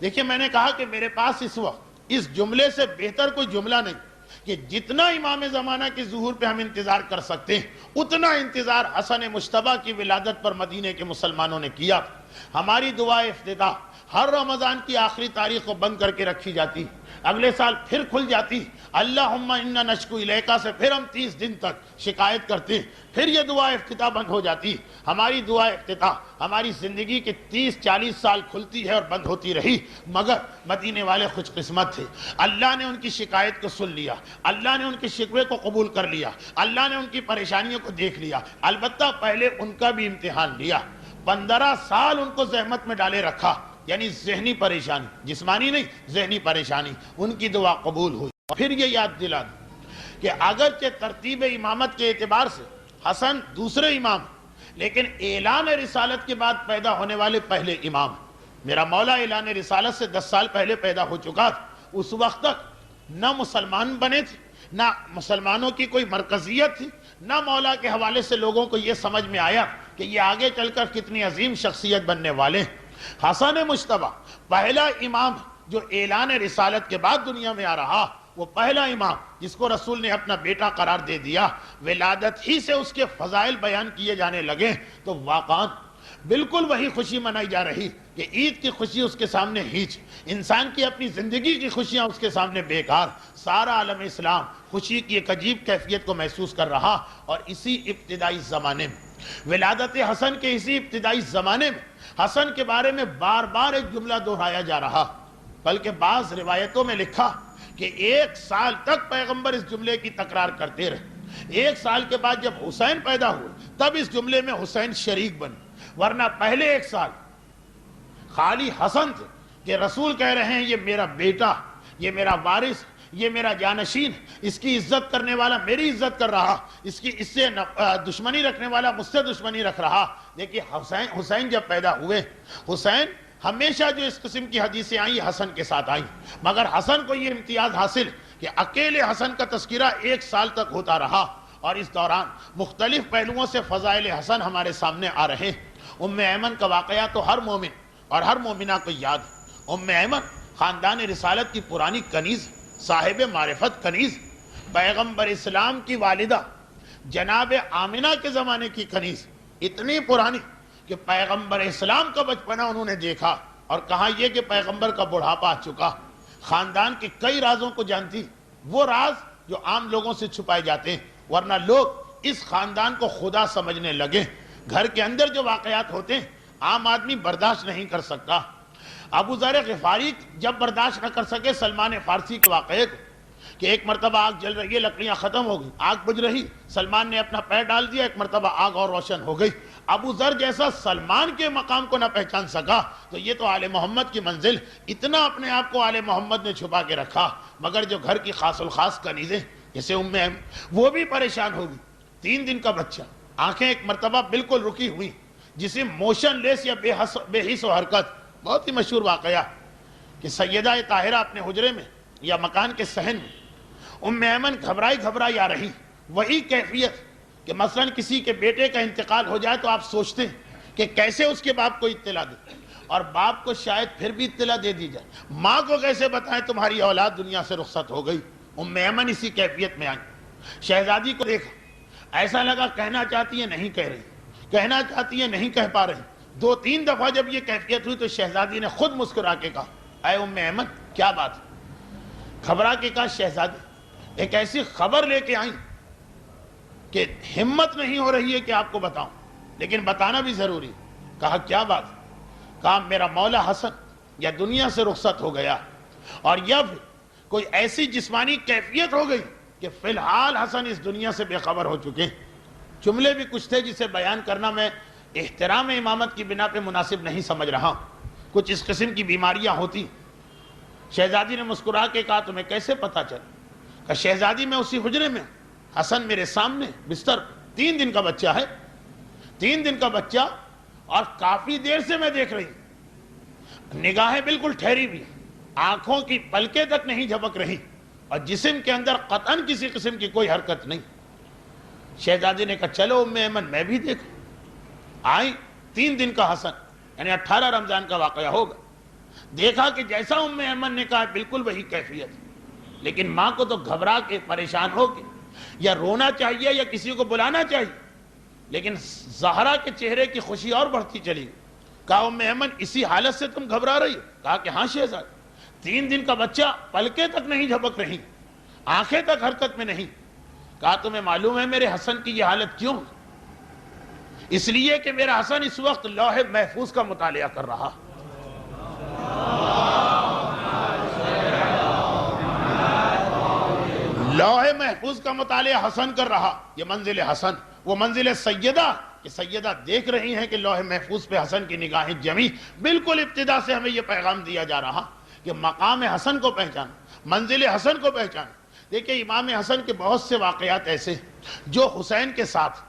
دیکھیں، میں نے کہا کہ میرے پاس اس وقت اس جملے سے بہتر کوئی جملہ نہیں کہ جتنا امام زمانہ کے ظہور پہ ہم انتظار کر سکتے ہیں اتنا انتظار حسن مجتبیٰ کی ولادت پر مدینے کے مسلمانوں نے کیا۔ ہماری دعا افتتاح ہر رمضان کی آخری تاریخ کو بند کر کے رکھی جاتی، اگلے سال پھر کھل جاتی، اللہم انا نشکو الیکا سے پھر ہم 30 دن تک شکایت کرتے ہیں، پھر یہ دعا افتتاح بند ہو جاتی۔ ہماری دعا افتتاح ہماری زندگی کے 30-40 سال کھلتی ہے اور بند ہوتی رہی، مگر مدینے والے خوش قسمت تھے، اللہ نے ان کی شکایت کو سن لیا، اللہ نے ان کے شکوے کو قبول کر لیا، اللہ نے ان کی پریشانیوں کو دیکھ لیا، البتہ پہلے ان کا بھی امتحان لیا۔ 15 سال ان کو زحمت میں ڈالے رکھا، یعنی ذہنی پریشانی، جسمانی نہیں، ذہنی پریشانی، ان کی دعا قبول ہوئی۔ پھر یہ یاد دلا دوں کہ اگرچہ ترتیب امامت کے اعتبار سے حسن دوسرے امام، لیکن اعلان رسالت کے بعد پیدا ہونے والے پہلے امام۔ میرا مولا اعلان رسالت سے 10 سال پہلے پیدا ہو چکا تھا، اس وقت تک نہ مسلمان بنے تھے، نہ مسلمانوں کی کوئی مرکزیت تھی، نہ مولا کے حوالے سے لوگوں کو یہ سمجھ میں آیا کہ یہ آگے چل کر کتنی عظیم شخصیت بننے والے ہیں۔ حسن مجتبیٰ پہلا امام جو اعلان رسالت کے بعد دنیا میں آ رہا، وہ پہلا امام جس کو رسول نے اپنا بیٹا قرار دے دیا، ولادت ہی سے اس کے فضائل بیان کیے جانے لگے تو واقعاً بالکل وہی خوشی منائی جا رہی کہ عید کی خوشی اس کے سامنے ہیچ، انسان کی اپنی زندگی کی خوشیاں اس کے سامنے بیکار۔ سارا عالم اسلام خوشی کی ایک عجیب کیفیت کو محسوس کر رہا، اور اسی ابتدائی زمانے میں، ولادت حسن کے اسی ابتدائی زمانے میں حسن کے بارے میں بار بار ایک جملہ دہرایا جا رہا، بلکہ بعض روایتوں میں لکھا کہ 1 سال تک پیغمبر اس جملے کی تکرار کرتے رہے۔ 1 سال کے بعد جب حسین پیدا ہوئے تب اس جملے میں حسین شریک بنے، ورنہ پہلے 1 سال خالی حسن تھے کہ رسول کہہ رہے ہیں یہ میرا بیٹا، یہ میرا وارث، یہ میرا جانشین، اس کی عزت کرنے والا میری عزت کر رہا، اس سے دشمنی رکھنے والا مجھ سے دشمنی رکھ رہا۔ دیکھیے حسین جب پیدا ہوئے، حسین ہمیشہ جو اس قسم کی حدیثیں آئیں حسن کے ساتھ آئیں، مگر حسن کو یہ امتیاز حاصل کہ اکیلے حسن کا تذکرہ 1 سال تک ہوتا رہا، اور اس دوران مختلف پہلوؤں سے فضائل حسن ہمارے سامنے آ رہے ہیں۔ ام ایمن کا واقعہ تو ہر مومن اور ہر مومنہ کو یاد ہے۔ ام ایمن خاندان رسالت کی پرانی کنیز، صاحب معرفت کنیز، پیغمبر اسلام کی والدہ، جناب آمنہ کے زمانے کی کنیز، اتنی پرانی کہ پیغمبر اسلام کا بچپنا انہوں نے دیکھا، اور کہا یہ کہ پیغمبر کا بڑھاپا آ چکا، خاندان کے کئی رازوں کو جانتی، وہ راز جو عام لوگوں سے چھپائے جاتے ہیں، ورنہ لوگ اس خاندان کو خدا سمجھنے لگے۔ گھر کے اندر جو واقعات ہوتے ہیں عام آدمی برداشت نہیں کر سکتا۔ ابو ذر غفاری جب برداشت نہ کر سکے سلمان فارسی کے واقعے کو، کہ ایک مرتبہ آگ جل رہی ہے، لکڑیاں ختم ہو گئی، آگ بجھ رہی، سلمان نے اپنا پیر ڈال دیا، ایک مرتبہ آگ اور روشن ہو گئی۔ ابو ذر جیسا سلمان کے مقام کو نہ پہچان سکا تو یہ تو آل محمد کی منزل، اتنا اپنے آپ کو آل محمد نے چھپا کے رکھا۔ مگر جو گھر کی خاص الخاص کنیزیں جیسے وہ بھی پریشان ہوگی۔ 3 دن کا بچہ، آنکھیں ایک مرتبہ بالکل رکی ہوئی، جسے موشن لیس یا بے حس و حرکت، بہت ہی مشہور واقعہ کہ سیدہ طاہرہ اپنے حجرے میں یا مکان کے صحن میں ایمن گھبرائی آ رہی، وہی کیفیت کہ مثلا کسی کے بیٹے کا انتقال ہو جائے تو آپ سوچتے ہیں کہ کیسے اس کے باپ کو اطلاع دے، اور باپ کو شاید پھر بھی اطلاع دے دی جائے، ماں کو کیسے بتائیں تمہاری اولاد دنیا سے رخصت ہو گئی۔ ایمن اسی کیفیت میں آئی، شہزادی کو دیکھا، ایسا لگا کہنا چاہتی ہے نہیں کہہ رہی، کہنا چاہتی ہے نہیں کہہ پا رہی۔ 2-3 دفعہ جب یہ کیفیت ہوئی تو شہزادی نے خود مسکرا کے کہا، اے ایمن کیا بات ہے؟ گھبرا کے کہا، شہزادی ایک ایسی خبر لے کے آئیں کہ ہمت نہیں ہو رہی ہے کہ آپ کو بتاؤں، لیکن بتانا بھی ضروری۔ کہا کیا بات؟ کہا میرا مولا حسن یا دنیا سے رخصت ہو گیا، اور یا پھر کوئی ایسی جسمانی کیفیت ہو گئی کہ فی الحال حسن اس دنیا سے بے خبر ہو چکے ہیں۔ جملے بھی کچھ تھے جسے بیان کرنا میں احترام امامت کی بنا پہ مناسب نہیں سمجھ رہا، کچھ اس قسم کی بیماریاں ہوتی۔ شہزادی نے مسکرا کے کہا تمہیں کیسے پتا چلا؟ کہ شہزادی میں اسی حجرے میں، حسن میرے سامنے بستر، 3 دن کا بچہ ہے، 3 دن کا بچہ، اور کافی دیر سے میں دیکھ رہی ہوں، نگاہیں بالکل ٹھہری بھی، آنکھوں کی پلکیں تک نہیں جھپک رہی، اور جسم کے اندر قطعاً کسی قسم کی کوئی حرکت نہیں۔ شہزادی نے کہا چلو ایمن میں بھی دیکھوں۔ آئی، 3 دن کا حسن، یعنی 18 رمضان کا واقعہ ہوگا، دیکھا کہ جیسا ایمن نے کہا بالکل وہی کیفیت، لیکن ماں کو تو گھبرا کے پریشان ہو کے یا رونا چاہیے یا کسی کو بلانا چاہیے، لیکن زہرا کے چہرے کی خوشی اور بڑھتی چلی۔ کہا ایمن اسی حالت سے تم گھبرا رہی ہو؟ کہا کہ ہاں شہزادی، 3 دن کا بچہ، پلکیں تک نہیں جھپک رہی، آنکھیں تک حرکت میں نہیں۔ کہا تمہیں معلوم ہے میرے حسن کی یہ حالت کیوں؟ اس لیے کہ میرا حسن اس وقت لوح محفوظ کا مطالعہ کر رہا۔ لوح محفوظ کا مطالعہ حسن کر رہا۔ یہ منزل حسن، وہ منزل سیدہ کہ سیدہ دیکھ رہی ہیں کہ لوح محفوظ پہ حسن کی نگاہیں جمی۔ بالکل ابتدا سے ہمیں یہ پیغام دیا جا رہا کہ مقام حسن کو پہچان، منزل حسن کو پہچان۔ دیکھیں امام حسن کے بہت سے واقعات ایسے جو حسین کے ساتھ،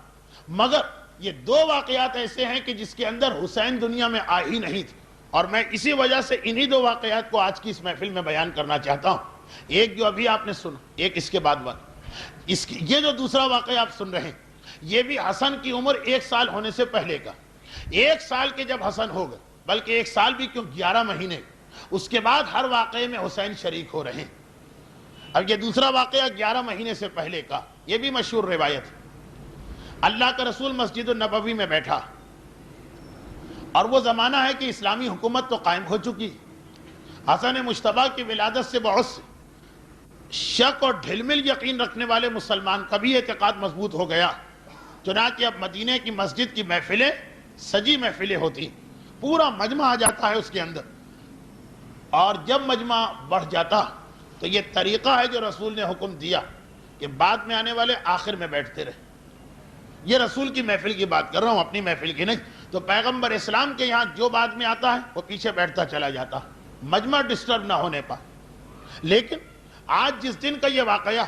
مگر یہ 2 واقعات ایسے ہیں کہ جس کے اندر حسین دنیا میں آ ہی نہیں تھے، اور میں اسی وجہ سے انہی 2 واقعات کو آج کی اس محفل میں بیان کرنا چاہتا ہوں۔ ایک جو ابھی آپ نے سنا، ایک اس کے بعد یہ جو دوسرا واقعہ آپ سن رہے ہیں یہ بھی حسن کی عمر 1 سال ہونے سے پہلے کا۔ 1 سال کے جب حسن ہو گئے، بلکہ 1 سال بھی کیوں 11 مہینے، اس کے بعد ہر واقعے میں حسین شریک ہو رہے ہیں۔ اب یہ دوسرا واقعہ 11 مہینے سے پہلے کا، یہ بھی مشہور روایت ہے۔ اللہ کا رسول مسجد النبوی میں بیٹھا، اور وہ زمانہ ہے کہ اسلامی حکومت تو قائم ہو چکی۔ حسن مجتبیٰ کی ولادت سے بہت سے شک اور ڈھلمل یقین رکھنے والے مسلمان کا بھی اعتقاد مضبوط ہو گیا۔ چنانچہ اب مدینہ کی مسجد کی محفلیں سجی محفلیں ہوتی، پورا مجمع آ جاتا ہے اس کے اندر، اور جب مجمع بڑھ جاتا تو یہ طریقہ ہے جو رسول نے حکم دیا کہ بعد میں آنے والے آخر میں بیٹھتے رہے۔ یہ رسول کی محفل کی بات کر رہا ہوں، اپنی محفل کی نہیں۔ تو پیغمبر اسلام کے یہاں جو بعد میں آتا ہے وہ پیچھے بیٹھتا چلا جاتا، مجمع ڈسٹرب نہ ہونے پا۔ لیکن آج جس دن کا یہ واقعہ،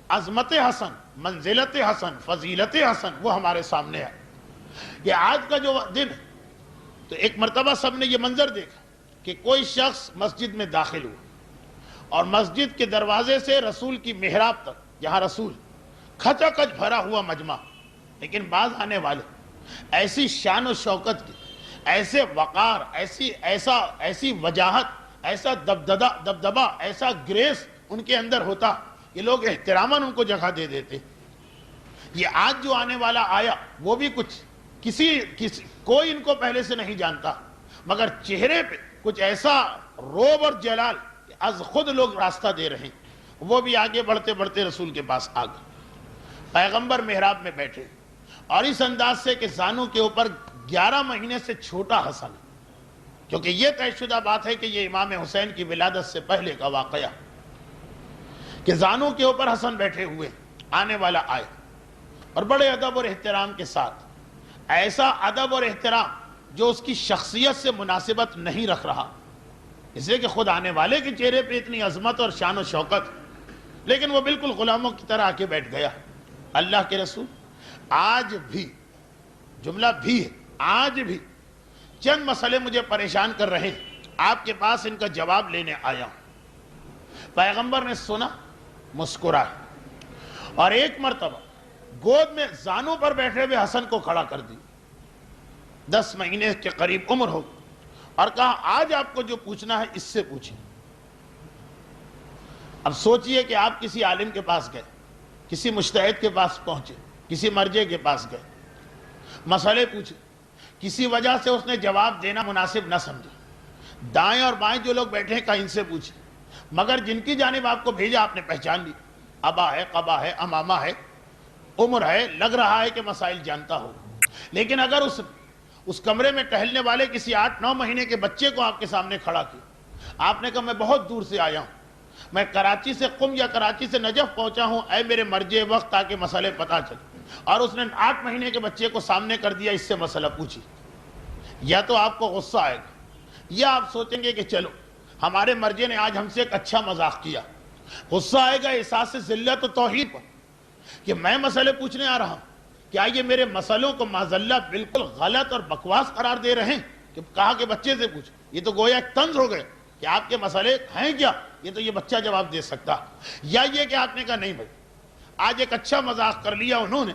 عظمت حسن، منزلت حسن، فضیلت حسن، وہ ہمارے سامنے ہے۔ یہ آج کا جو دن، تو ایک مرتبہ سب نے یہ منظر دیکھا کہ کوئی شخص مسجد میں داخل ہوا، اور مسجد کے دروازے سے رسول کی محراب تک، جہاں رسول، کھچا کھچ بھرا ہوا مجمع، لیکن بعض آنے والے ایسی شان و شوکت کی، ایسے وقار، ایسی وجاہت، ایسا دبدبہ، ایسا گریس ان کے اندر ہوتا کہ لوگ احتراماً ان کو جگہ دے دیتے۔ یہ آج جو آنے والا آیا وہ بھی کوئی ان کو پہلے سے نہیں جانتا، مگر چہرے پہ کچھ ایسا روب اور جلال کہ از خود لوگ راستہ دے رہے ہیں۔ وہ بھی آگے بڑھتے بڑھتے رسول کے پاس آ گئے، پیغمبر محراب میں بیٹھے اور اس انداز سے کہ زانوں کے اوپر 11 مہینے سے چھوٹا حسن، کیونکہ یہ طے شدہ بات ہے کہ یہ امام حسین کی ولادت سے پہلے کا واقعہ، کہ زانوں کے اوپر حسن بیٹھے ہوئے، آنے والا آئے اور بڑے ادب اور احترام کے ساتھ، ایسا ادب اور احترام جو اس کی شخصیت سے مناسبت نہیں رکھ رہا، اس لیے کہ خود آنے والے کے چہرے پہ اتنی عظمت اور شان و شوکت، لیکن وہ بالکل غلاموں کی طرح آ کے بیٹھ گیا۔ اللہ کے رسول آج بھی، جملہ بھی ہے، آج بھی چند مسئلے مجھے پریشان کر رہے ہیں، آپ کے پاس ان کا جواب لینے آیا ہوں۔ پیغمبر نے سنا، مسکرائے اور ایک مرتبہ گود میں زانوں پر بیٹھے ہوئے حسن کو کھڑا کر دی، 10 مہینے کے قریب عمر ہو، اور کہا آج آپ کو جو پوچھنا ہے اس سے پوچھیں۔ اب سوچئے کہ آپ کسی عالم کے پاس گئے، کسی مجتہد کے پاس پہنچے، کسی مرجع کے پاس گئے، مسئلے پوچھے، کسی وجہ سے اس نے جواب دینا مناسب نہ سمجھا، دائیں اور بائیں جو لوگ بیٹھے ہیں کہا ان سے پوچھے، مگر جن کی جانب آپ کو بھیجا آپ نے پہچان لی، ابا ہے، قبا ہے، امامہ ہے، عمر ہے، لگ رہا ہے کہ مسائل جانتا ہو۔ لیکن اگر اس کمرے میں ٹہلنے والے کسی 8-9 مہینے کے بچے کو آپ کے سامنے کھڑا کیا، آپ نے کہا میں بہت دور سے آیا ہوں، میں کراچی سے قم یا کراچی سے نجف پہنچا ہوں، اے میرے مرجع وقت تاکہ مسئلے پتہ چلے، اور اس نے 8 مہینے کے بچے کو سامنے کر دیا، اس سے مسئلہ پوچھی، یا تو آپ کو غصہ آئے گا، یا آپ سوچیں گے کہ چلو ہمارے مرجع نے آج ہم سے ایک اچھا مذاق کیا۔ غصہ آئے گا احساس ذلت و توحید پر کہ میں مسئلے پوچھنے آ رہا ہوں، کیا یہ میرے مسئلوں کو معذاللہ بالکل غلط اور بکواس قرار دے رہے ہیں کہ کہا کہ بچے سے پوچھ، یہ تو گویا ایک طنز ہو گئے کہ آپ کے مسئلے ہیں کیا، یہ تو یہ بچہ جواب دے سکتا، یا یہ کہ آپ نے کہا نہیں بھائی آج ایک اچھا مذاق کر لیا انہوں نے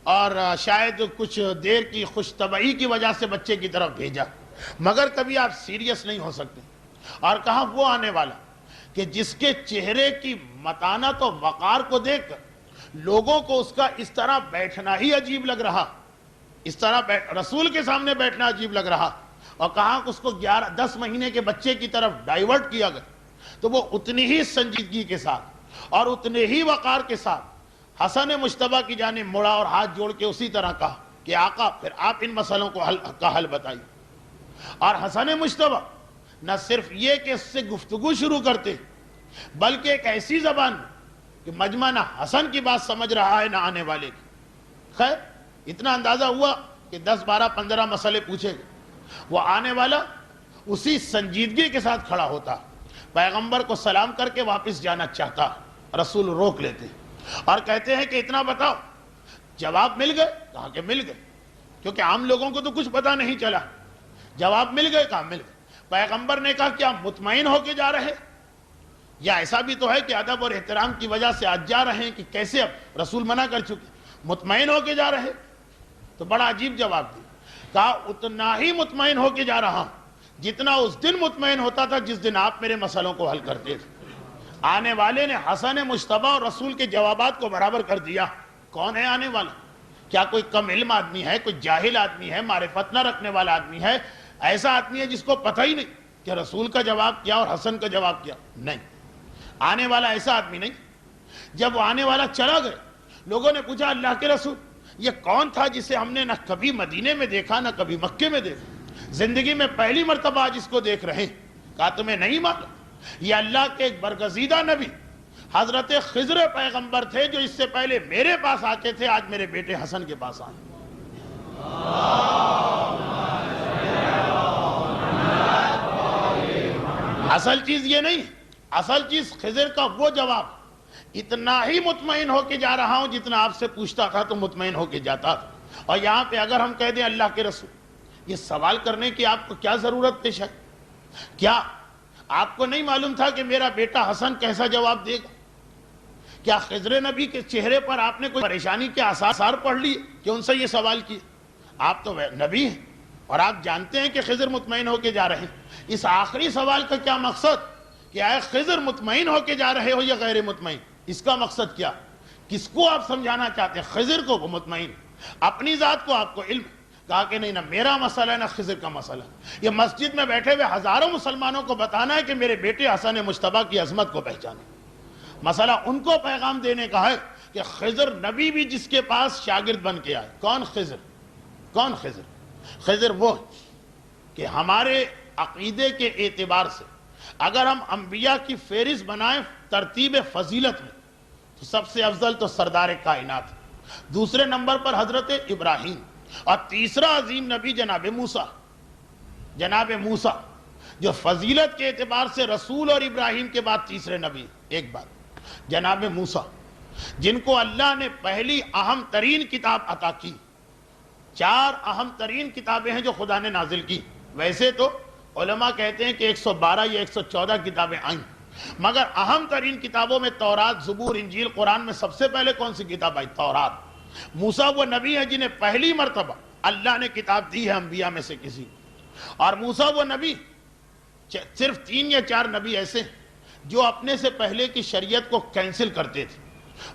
اور شاید کچھ دیر کی خوش طبعی کی وجہ سے بچے کی طرف بھیجا، مگر کبھی آپ سیریس نہیں ہو سکتے۔ اور کہا وہ آنے والا کہ جس کے چہرے کی متانت و وقار کو دیکھ کر لوگوں کو اس کا اس طرح بیٹھنا ہی عجیب لگ رہا، اس طرح رسول کے سامنے بیٹھنا عجیب لگ رہا، اور کہا کہ اس کو 10 مہینے کے بچے کی طرف ڈائیورٹ کیا گیا، تو وہ اتنی ہی سنجیدگی کے ساتھ اور اتنے ہی وقار کے ساتھ حسن مجتبیٰ کی جانب مڑا اور ہاتھ جوڑ کے اسی طرح کہا کہ آقا پھر آپ ان مسئلوں کا حل بتائیے۔ اور حسن مجتبیٰ نہ صرف یہ کہ اس سے گفتگو شروع کرتے، بلکہ ایک ایسی زبان کہ مجمع نہ حسن کی بات سمجھ رہا ہے نہ آنے والے کی۔ خیر اتنا اندازہ ہوا کہ 10 12 15 مسئلے پوچھے گئے، وہ آنے والا اسی سنجیدگی کے ساتھ کھڑا ہوتا، پیغمبر کو سلام کر کے واپس جانا چاہتا، رسول روک لیتے اور کہتے ہیں کہ اتنا بتاؤ جواب مل گئے؟ کہا کہ مل گئے، کیونکہ عام لوگوں کو تو کچھ پتا نہیں چلا، جواب مل گئے؟ کہا مل گئے۔ پیغمبر نے کہا کیا مطمئن ہو کے جا رہے، یا ایسا بھی تو ہے کہ ادب اور احترام کی وجہ سے آج جا رہے ہیں کہ کیسے اب رسول منع کر چکے، مطمئن ہو کے جا رہے؟ تو بڑا عجیب جواب دیا، کہا اتنا ہی مطمئن ہو کے جا رہا ہوں جتنا اس دن مطمئن ہوتا تھا جس دن آپ میرے مسئلوں کو حل کرتے تھے۔ آنے والے نے حسن مجتبیٰ اور رسول کے جوابات کو برابر کر دیا۔ کون ہے آنے والا؟ کیا کوئی کم علم آدمی ہے، کوئی جاہل آدمی ہے، معرفت نہ رکھنے والا آدمی ہے، ایسا آدمی ہے جس کو پتہ ہی نہیں کہ رسول کا جواب کیا اور حسن کا جواب کیا؟ نہیں، آنے والا ایسا آدمی نہیں۔ جب وہ آنے والا چلا گئے، لوگوں نے پوچھا اللہ کے رسول یہ کون تھا جسے ہم نے نہ کبھی مدینے میں دیکھا نہ کبھی مکے میں دیکھا، زندگی میں پہلی مرتبہ آج اس کو دیکھ رہے ہیں؟ کہا تمہیں نہیں معلوم یہ اللہ کے ایک برگزیدہ نبی حضرت خضر پیغمبر تھے جو اس سے پہلے میرے پاس آتے تھے، آج میرے بیٹے حسن کے پاس آئے۔ اصل چیز یہ نہیں، اصل چیز خضر کا وہ جواب، اتنا ہی مطمئن ہو کے جا رہا ہوں جتنا آپ سے پوچھتا تھا تو مطمئن ہو کے جاتا تھا۔ اور یہاں پہ اگر ہم کہہ دیں اللہ کے رسول یہ سوال کرنے کی آپ کو کیا ضرورت پیش ہے؟ کیا آپ کو نہیں معلوم تھا کہ میرا بیٹا حسن کیسا جواب دے گا؟ کیا خضر نبی کے چہرے پر آپ نے کوئی پریشانی کے آثار پڑھ لیے کہ ان سے یہ سوال کیے؟ آپ تو نبی ہیں اور آپ جانتے ہیں کہ خضر مطمئن ہو کے جا رہے ہیں۔ اس آخری سوال کا کیا مقصد کہ اے خضر مطمئن ہو کے جا رہے ہو یا غیر مطمئن؟ اس کا مقصد کیا کس کو آپ سمجھانا چاہتے ہیں؟ خضر کو؟ وہ مطمئن اپنی ذات کو، آپ کو علم، کہا کہ نہیں، نہ میرا مسئلہ ہے نہ خضر کا مسئلہ ہے، یہ مسجد میں بیٹھے ہوئے ہزاروں مسلمانوں کو بتانا ہے کہ میرے بیٹے حسن مجتبیٰ کی عظمت کو پہچانو۔ مسئلہ ان کو پیغام دینے کا ہے کہ خضر نبی بھی جس کے پاس شاگرد بن کے آئے۔ کون خضر؟ کون خضر؟ خضر وہ کہ ہمارے عقیدے کے اعتبار سے اگر ہم انبیاء کی فہرست بنائیں ترتیب فضیلت میں تو سب سے افضل تو سردار کائنات، دوسرے نمبر پر حضرت ابراہیم، اور تیسرا عظیم نبی جناب موسیٰ۔ جناب موسیٰ جو فضیلت کے اعتبار سے رسول اور ابراہیم کے بعد تیسرے نبی۔ ایک بات، جناب موسیٰ جن کو اللہ نے پہلی اہم ترین کتاب عطا کی، 4 اہم ترین کتابیں ہیں جو خدا نے نازل کی۔ ویسے تو علماء کہتے ہیں کہ 112 یا 114 کتابیں آئیں، مگر اہم ترین کتابوں میں تورات، زبور، انجیل، قرآن میں سب سے پہلے کون سی کتاب آئی؟ تورات۔ موسیٰ وہ نبی ہیں جنہیں پہلی مرتبہ اللہ نے کتاب دی ہے انبیاء میں سے کسی کو، اور موسیٰ وہ نبی، صرف 3 یا 4 نبی ایسے جو اپنے سے پہلے کی شریعت کو کینسل کرتے تھے۔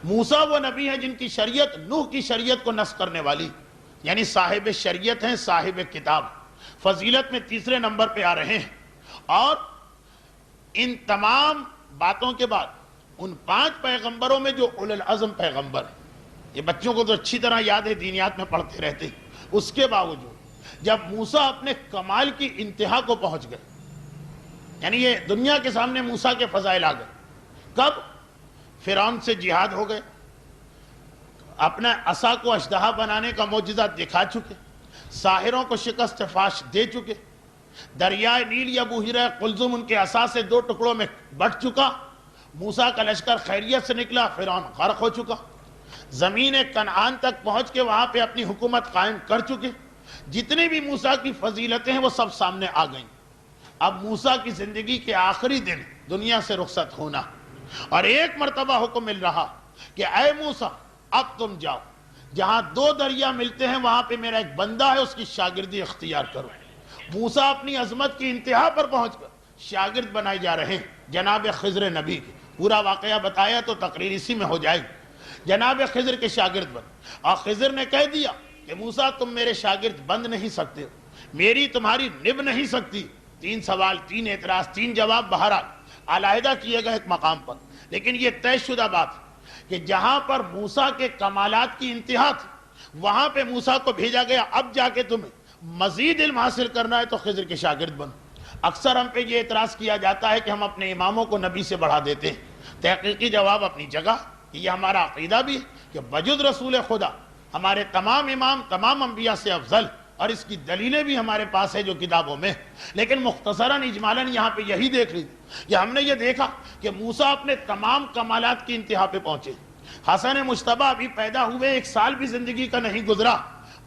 موسیٰ وہ نبی ہیں جن کی شریعت نوح کی شریعت کو نسخ کرنے والی، یعنی صاحب شریعت ہیں، صاحب کتاب، فضیلت میں تیسرے نمبر پہ آ رہے ہیں۔ اور ان تمام باتوں کے بعد ان 5 پیغمبروں میں جو اولو العزم پیغمبر ہیں، یہ بچوں کو تو اچھی طرح یاد ہے، دینیات میں پڑھتے رہتے ہیں، اس کے باوجود جب موسیٰ اپنے کمال کی انتہا کو پہنچ گئے، یعنی یہ دنیا کے سامنے موسیٰ کے فضائل آ گئے، کب؟ فرعون سے جہاد ہو گئے، اپنا عصا کو اژدہا بنانے کا معجزہ دکھا چکے، ساحروں کو شکست فاش دے چکے، دریائے نیل یا بحیرہ قلزم ان کے عصا سے 2 ٹکڑوں میں بٹ چکا، موسیٰ کا لشکر خیریت سے نکلا، فرعون غرق ہو چکا، زمین کنعان تک پہنچ کے وہاں پہ اپنی حکومت قائم کر چکے، جتنی بھی موسیٰ کی فضیلتیں ہیں وہ سب سامنے آ گئیں۔ اب موسیٰ کی زندگی کے آخری دن دنیا سے رخصت ہونا، اور ایک مرتبہ حکم مل رہا کہ اے موسیٰ اب تم جاؤ، جہاں 2 دریا ملتے ہیں وہاں پہ میرا ایک بندہ ہے، اس کی شاگردی اختیار کرو۔ موسیٰ اپنی عظمت کی انتہا پر پہنچ کر شاگرد بنائے جا رہے ہیں جناب خضر نبی کے۔ پورا واقعہ بتایا تو تقریر اسی میں ہو جائے گی۔ جناب خضر کے شاگرد بن، اور خضر نے کہہ دیا کہ موسیٰ تم میرے شاگرد بن نہیں سکتے، میری تمہاری نبھ نہیں سکتی۔ 3 سوال، 3 اعتراض، 3 جواب بہرحال علیحدہ کیے گئے ایک مقام پر، لیکن یہ طے شدہ بات کہ جہاں پر موسیٰ کے کمالات کی انتہا تھی وہاں پہ موسیٰ کو بھیجا گیا، اب جا کے تمہیں مزید علم حاصل کرنا ہے تو خضر کے شاگرد بنو۔ اکثر ہم پہ یہ اعتراض کیا جاتا ہے کہ ہم اپنے اماموں کو نبی سے بڑھا دیتے ہیں۔ تحقیقی جواب اپنی جگہ، یہ ہمارا عقیدہ بھی ہے کہ بجد رسول خدا ہمارے تمام امام تمام انبیاء سے افضل، اور اس کی دلیلیں بھی ہمارے پاس ہے جو کتابوں میں، لیکن مختصراً اجمالاً یہاں پہ یہی دیکھ لی کہ ہم نے یہ دیکھا کہ موسیٰ اپنے تمام کمالات کی انتہا پہ پہنچے۔ حسن مجتبیٰ ابھی پیدا ہوئے 1 سال بھی زندگی کا نہیں گزرا،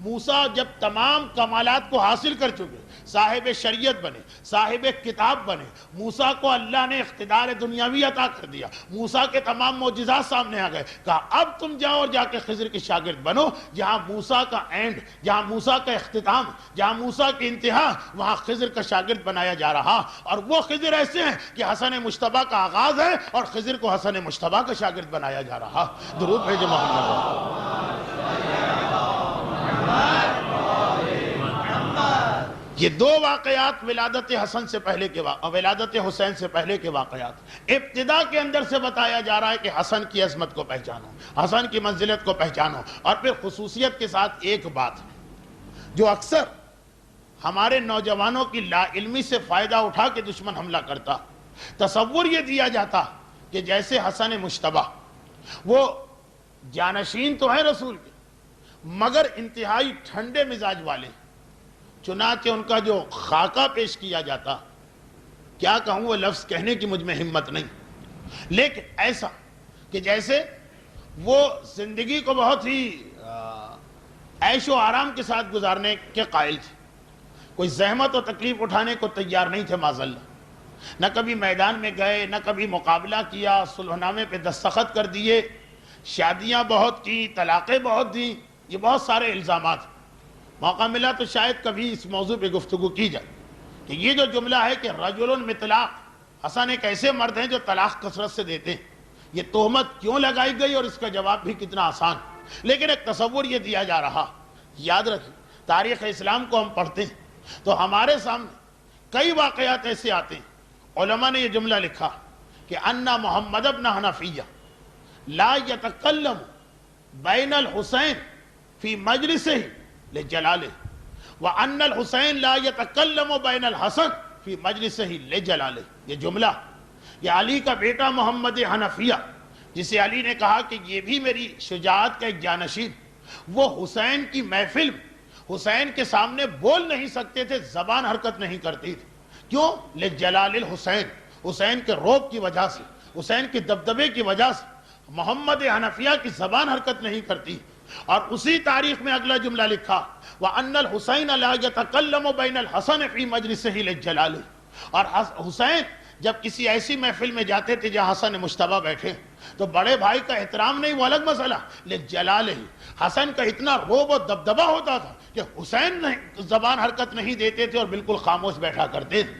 موسیٰ جب تمام کمالات کو حاصل کر چکے، صاحب شریعت بنے، صاحب کتاب بنے، موسیٰ کو اللہ نے اقتدار دنیاوی عطا کر دیا، موسیٰ کے تمام معجزات سامنے آ گئے، کہا اب تم جاؤ اور جا کے خضر کے شاگرد بنو۔ جہاں موسیٰ کا اینڈ، جہاں موسیٰ کا اختتام، جہاں موسیٰ کی انتہا، وہاں خضر کا شاگرد بنایا جا رہا، اور وہ خضر ایسے ہیں کہ حسن مجتبیٰ کا آغاز ہے اور خضر کو حسن مجتبیٰ کا شاگرد بنایا جا رہا۔ درود بھیجے محمد۔ یہ 2 واقعات ولادت حسن سے پہلے کے ولادت حسین سے پہلے کے واقعات، ابتدا کے اندر سے بتایا جا رہا ہے کہ حسن کی عظمت کو پہچانو، حسن کی منزلت کو پہچانو، اور پھر خصوصیت کے ساتھ ایک بات جو اکثر ہمارے نوجوانوں کی لا علمی سے فائدہ اٹھا کے دشمن حملہ کرتا، تصور یہ دیا جاتا کہ جیسے حسن مجتبیٰ وہ جانشین تو ہیں رسول کے مگر انتہائی ٹھنڈے مزاج والے، چنانچہ ان کا جو خاکہ پیش کیا جاتا، کیا کہوں وہ لفظ کہنے کی مجھ میں ہمت نہیں، لیکن ایسا کہ جیسے وہ زندگی کو بہت ہی عیش و آرام کے ساتھ گزارنے کے قائل تھے، کوئی زحمت و تکلیف اٹھانے کو تیار نہیں تھے معاذاللہ، نہ کبھی میدان میں گئے، نہ کبھی مقابلہ کیا، صلح نامے پہ دستخط کر دیے، شادیاں بہت کی، طلاقیں بہت دیں، یہ بہت سارے الزامات۔ موقع ملا تو شاید کبھی اس موضوع پہ گفتگو کی جائے کہ یہ جو جملہ ہے کہ رجل مطلاق، حسن ایک ایسے مرد ہیں جو طلاق کثرت سے دیتے ہیں، یہ تہمت کیوں لگائی گئی اور اس کا جواب بھی کتنا آسان. لیکن ایک تصور یہ دیا جا رہا, یاد رکھیں تاریخ اسلام کو ہم پڑھتے ہیں تو ہمارے سامنے کئی واقعات ایسے آتے ہیں. علماء نے یہ جملہ لکھا کہ ان محمد ابن حنفیہ لا یتکلم بین الحسین فی مجلسہ لجلالہ وان الحسین لا یتکلم بین الحسن فی مجلسہ لجلالہ. یہ جملہ یہ علی کا بیٹا محمد حنفیہ, جسے علی نے کہا کہ یہ بھی میری شجاعت کا ایک جانشین, وہ حسین کی محفل حسین کے سامنے بول نہیں سکتے تھے, زبان حرکت نہیں کرتی تھی. کیوں؟ لجلال الحسین, حسین کے روب کی وجہ سے, حسین کے دبدبے کی وجہ سے محمد حنفیہ کی زبان حرکت نہیں کرتی. اور اسی تاریخ میں اگلا جملہ لکھا وَأَنَّ الْحُسَيْنَ لَا يَتَكَلَّمُ بَيْنَ الْحَسَنِ فِي مَجْلِسِهِ لِلْجَلَالِ. اور حسین جب کسی ایسی محفل میں جاتے تھے جہاں حسن مجتبیٰ بیٹھے تو بڑے بھائی کا احترام نہیں, وہ الگ مسئلہ, لجلالہ. حسن کا اتنا روب و دبدبہ ہوتا تھا کہ حسین زبان حرکت نہیں دیتے تھے اور بالکل خاموش بیٹھا کرتے تھے.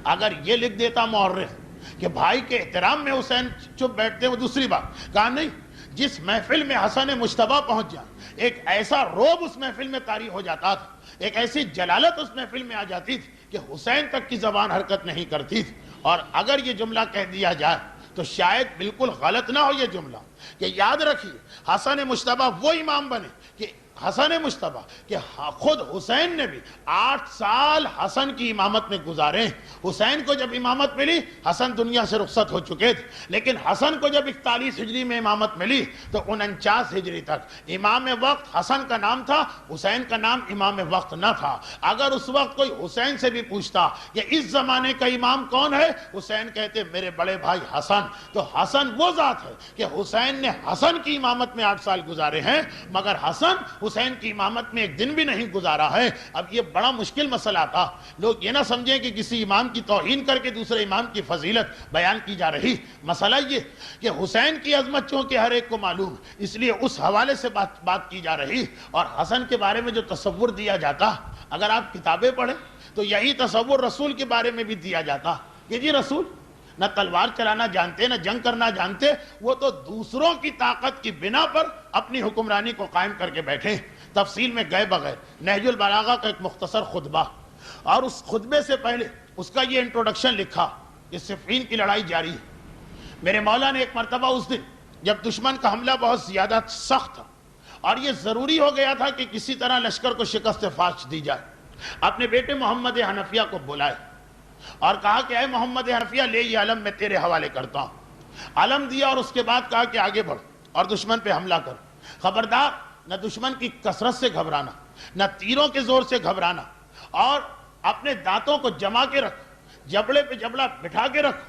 اگر یہ لکھ دیتا مورخ کہ بھائی کے احترام میں حسین چپ بیٹھتے, وہ دوسری بات. کہا نہیں, جس محفل میں حسن مجتبیٰ پہنچ جائے ایک ایسا روب اس محفل میں طاری ہو جاتا تھا, ایک ایسی جلالت اس محفل میں آ جاتی تھی کہ حسین تک کی زبان حرکت نہیں کرتی تھی. اور اگر یہ جملہ کہہ دیا جائے تو شاید بالکل غلط نہ ہو یہ جملہ کہ یاد رکھیے حسن مجتبیٰ وہ امام بنے کہ حسن مجتبیٰ کہ خود حسین نے بھی 8 سال حسن کی امامت میں گزارے. حسین کو جب امامت ملی حسن دنیا سے رخصت ہو چکے تھے, لیکن حسن کو جب 41 ہجری میں امامت ملی تو 49 ہجری تک امام وقت حسن کا نام تھا, حسین کا نام امام وقت نہ تھا. اگر اس وقت کوئی حسین سے بھی پوچھتا کہ اس زمانے کا امام کون ہے, حسین کہتے میرے بڑے بھائی حسن. تو حسن وہ ذات ہے کہ حسین نے حسن کی امامت میں 8 سال گزارے ہیں, مگر حسن حسین کی امامت میں ایک دن بھی نہیں گزارا ہے. اب یہ بڑا مشکل مسئلہ تھا. لوگ یہ نہ سمجھیں کہ کسی امام کی توہین کر کے دوسرے امام کی فضیلت بیان کی جا رہی. مسئلہ یہ کہ حسین کی عظمت چونکہ ہر ایک کو معلوم, اس لیے اس حوالے سے بات کی جا رہی. اور حسن کے بارے میں جو تصور دیا جاتا, اگر آپ کتابیں پڑھیں تو یہی تصور رسول کے بارے میں بھی دیا جاتا کہ جی رسول نہ تلوار چلانا جانتے نہ جنگ کرنا جانتے, وہ تو دوسروں کی طاقت کی بنا پر اپنی حکمرانی کو قائم کر کے بیٹھے. تفصیل میں گئے بغیر نہج البلاغہ کا ایک مختصر خطبہ, اور اس خطبے سے پہلے اس کا یہ انٹروڈکشن لکھا کہ صفین کی لڑائی جاری ہے. میرے مولا نے ایک مرتبہ اس دن جب دشمن کا حملہ بہت زیادہ سخت تھا اور یہ ضروری ہو گیا تھا کہ کسی طرح لشکر کو شکست فاش دی جائے, اپنے بیٹے محمد حنفیہ کو بلائے اور کہا کہ اے محمد حنفیہ لے یہ علم میں تیرے حوالے کرتا ہوں. علم دیا اور اس کے بعد کہا کہ آگے بڑھ اور دشمن پہ حملہ کر. خبردار, نہ دشمن کی کثرت سے گھبرانا, نہ تیروں کے زور سے گھبرانا, اور اپنے دانتوں کو جما کے رکھ, جبڑے پہ جبڑا بٹھا کے رکھ.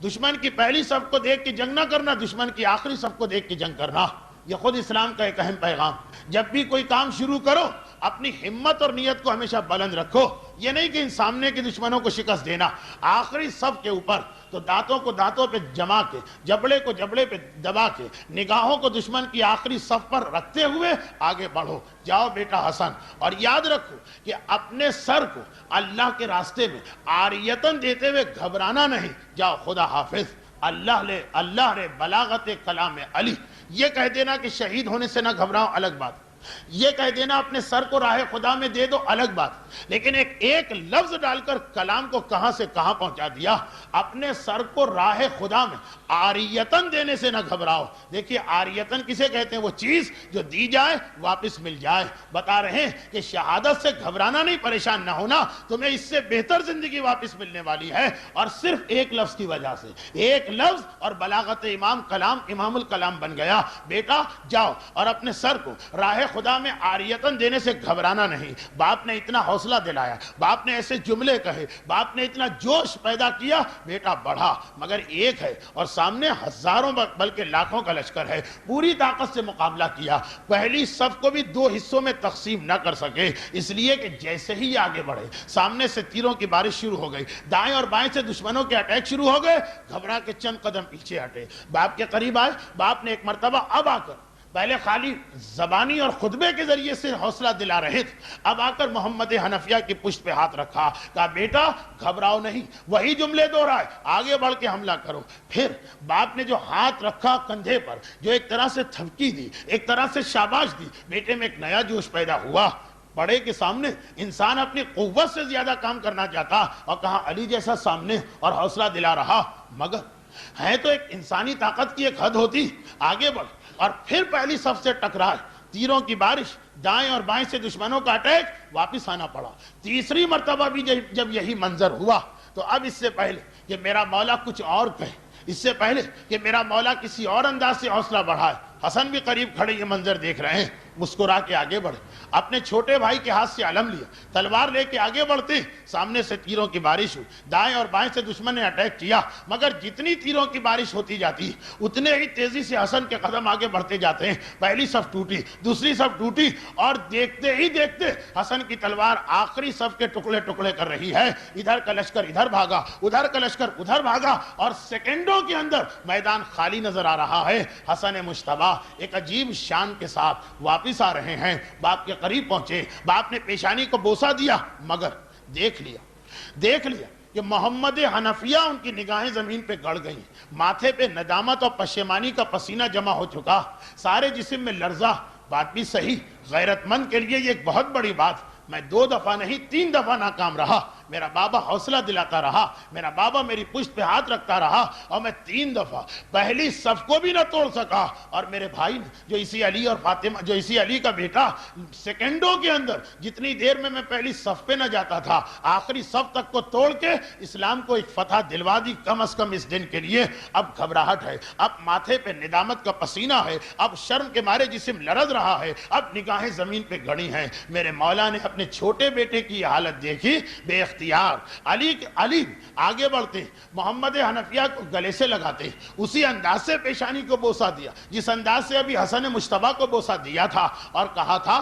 دشمن کی پہلی صف کو دیکھ کے جنگ نہ کرنا, دشمن کی آخری صف کو دیکھ کے جنگ کرنا. یہ خود اسلام کا ایک اہم پیغام. جب بھی کوئی کام شروع کرو اپنی ہمت اور نیت کو ہمیشہ بلند رکھو. یہ نہیں کہ ان سامنے کے دشمنوں کو شکست دینا, آخری صف کے اوپر تو دانتوں کو دانتوں پہ جما کے, جبڑے کو جبڑے پہ دبا کے, نگاہوں کو دشمن کی آخری صف پر رکھتے ہوئے آگے بڑھو. جاؤ بیٹا حسن, اور یاد رکھو کہ اپنے سر کو اللہ کے راستے میں عاریتاً دیتے ہوئے گھبرانا نہیں. جاؤ خدا حافظ. اللہ رے بلاغت کلام علی. یہ کہہ دینا کہ شہید ہونے سے نہ گھبراؤ الگ بات, یہ کہہ دینا اپنے سر کو راہ خدا میں دے دو الگ بات, لیکن ایک لفظ ڈال کر کلام کو کہاں سے کہاں پہنچا دیا. اپنے سر کو راہ خدا میں عاریتاً دینے سے نہ گھبراؤ. دیکھیے عاریتاً کسے کہتے ہیں؟ وہ چیز جو دی جائے واپس مل جائے. بتا رہے ہیں کہ شہادت سے گھبرانا نہیں, پریشان نہ ہونا, تمہیں اس سے بہتر زندگی واپس ملنے والی ہے. اور صرف ایک لفظ کی وجہ سے, ایک لفظ, اور بلاغت امام کلام امام الکلام بن گیا. بیٹا جاؤ اور اپنے سر کو راہ خدا میں عاریتاً دینے سے گھبرانا نہیں. باپ نے اتنا حوصلہ دلایا, باپ نے ایسے جملے کہے, باپ نے اتنا جوش پیدا کیا, بیٹا بڑھا. مگر ایک ہے اور سامنے ہزاروں بلکہ لاکھوں کا لشکر ہے. پوری طاقت سے مقابلہ کیا. پہلی صف کو بھی 2 حصوں میں تقسیم نہ کر سکے, اس لیے کہ جیسے ہی آگے بڑھے سامنے سے تیروں کی بارش شروع ہو گئی, دائیں اور بائیں سے دشمنوں کے اٹیک شروع ہو گئے. گھبرا کے چند قدم پیچھے ہٹے, باپ کے قریب آئے. باپ نے ایک مرتبہ اب آ کر پہلے خالی زبانی اور خطبے کے ذریعے سے حوصلہ دلا رہے تھے، اب آ کر محمد حنفیہ کی پشت پہ ہاتھ رکھا، کہا بیٹا گھبراؤ نہیں، وہی جملے دہرائے، آگے بڑھ کے حملہ کرو۔ پھر باپ نے جو ہاتھ رکھا کندھے پر، جو ایک طرح سے تھپکی دی، ایک طرح سے شاباش دی، بیٹے میں ایک نیا جوش پیدا ہوا۔ بڑے کے سامنے انسان اپنی قوت سے زیادہ کام کرنا چاہتا، اور کہاں علی جیسا سامنے اور حوصلہ دلا رہا، مگر ہے تو ایک انسانی طاقت کی ایک حد ہوتی، آگے بڑھ، اور پھر پہلی صف سے ٹکرائے، تیروں کی بارش، دائیں اور بائیں سے دشمنوں کا اٹیک، واپس آنا پڑا۔ تیسری مرتبہ بھی جب یہی منظر ہوا، تو اب اس سے پہلے کہ میرا مولا کچھ اور کہے، اس سے پہلے کہ میرا مولا کسی اور انداز سے حوصلہ بڑھائے، حسن بھی قریب کھڑے یہ منظر دیکھ رہے ہیں، مسکرا کے آگے بڑھے، اپنے چھوٹے بھائی کے ہاتھ سے علم لیا، تلوار لے کے آگے بڑھتے، سامنے سے تیروں کی بارش ہوئی، دائیں اور بائیں سے دشمن نے اٹیک کیا، مگر جتنی تیروں کی بارش ہوتی جاتی اتنے ہی تیزی سے حسن کے قدم آگے بڑھتے جاتے ہیں۔ پہلی صف ٹوٹی، دوسری صف ٹوٹی، اور دیکھتے ہی دیکھتے حسن کی تلوار آخری صف کے ٹکڑے ٹکڑے کر رہی ہے، ادھر کا لشکر ادھر بھاگا، ادھر کا لشکر ادھر بھاگا، اور سیکنڈوں کے اندر میدان خالی نظر آ رہا ہے۔ حسن مجتبیٰ ایک عجیب شان کے ساتھ واپس آ رہے ہیں، باپ کے قریب پہنچے، باپ نے پیشانی کو بوسہ دیا، مگر دیکھ لیا کہ محمد حنفیہ ان کی نگاہیں زمین پہ گڑ گئیں، ماتھے پہ ندامت اور پشیمانی کا پسینہ جمع ہو چکا، سارے جسم میں لرزہ۔ بات بھی صحیح، غیرت مند کے لیے یہ ایک بہت بڑی بات، میں 2 دفعہ نہیں 3 دفعہ ناکام رہا، میرا بابا حوصلہ دلاتا رہا، میرا بابا میری پشت پہ ہاتھ رکھتا رہا، اور میں 3 دفعہ پہلی صف کو بھی نہ توڑ سکا، اور میرے بھائی جو اسی علی اور فاطمہ، جو اسی علی کا بیٹا، سیکنڈوں کے اندر جتنی دیر میں پہلی صف پہ نہ جاتا تھا، آخری صف تک کو توڑ کے اسلام کو ایک فتح دلوا دی، کم از کم اس دن کے لیے۔ اب گھبراہٹ ہے، اب ماتھے پہ ندامت کا پسینہ ہے، اب شرم کے مارے جسم لرز رہا ہے، اب نگاہیں زمین پہ گڑی ہیں۔ میرے مولا نے اپنے چھوٹے بیٹے کی حالت دیکھی، بے اختیار علی آگے بڑھتے، محمد حنفیہ کو گلے سے لگاتے، اسی انداز سے پیشانی کو بوسہ دیا جس انداز سے ابھی حسن مجتبیٰ کو بوسہ دیا تھا، اور کہا تھا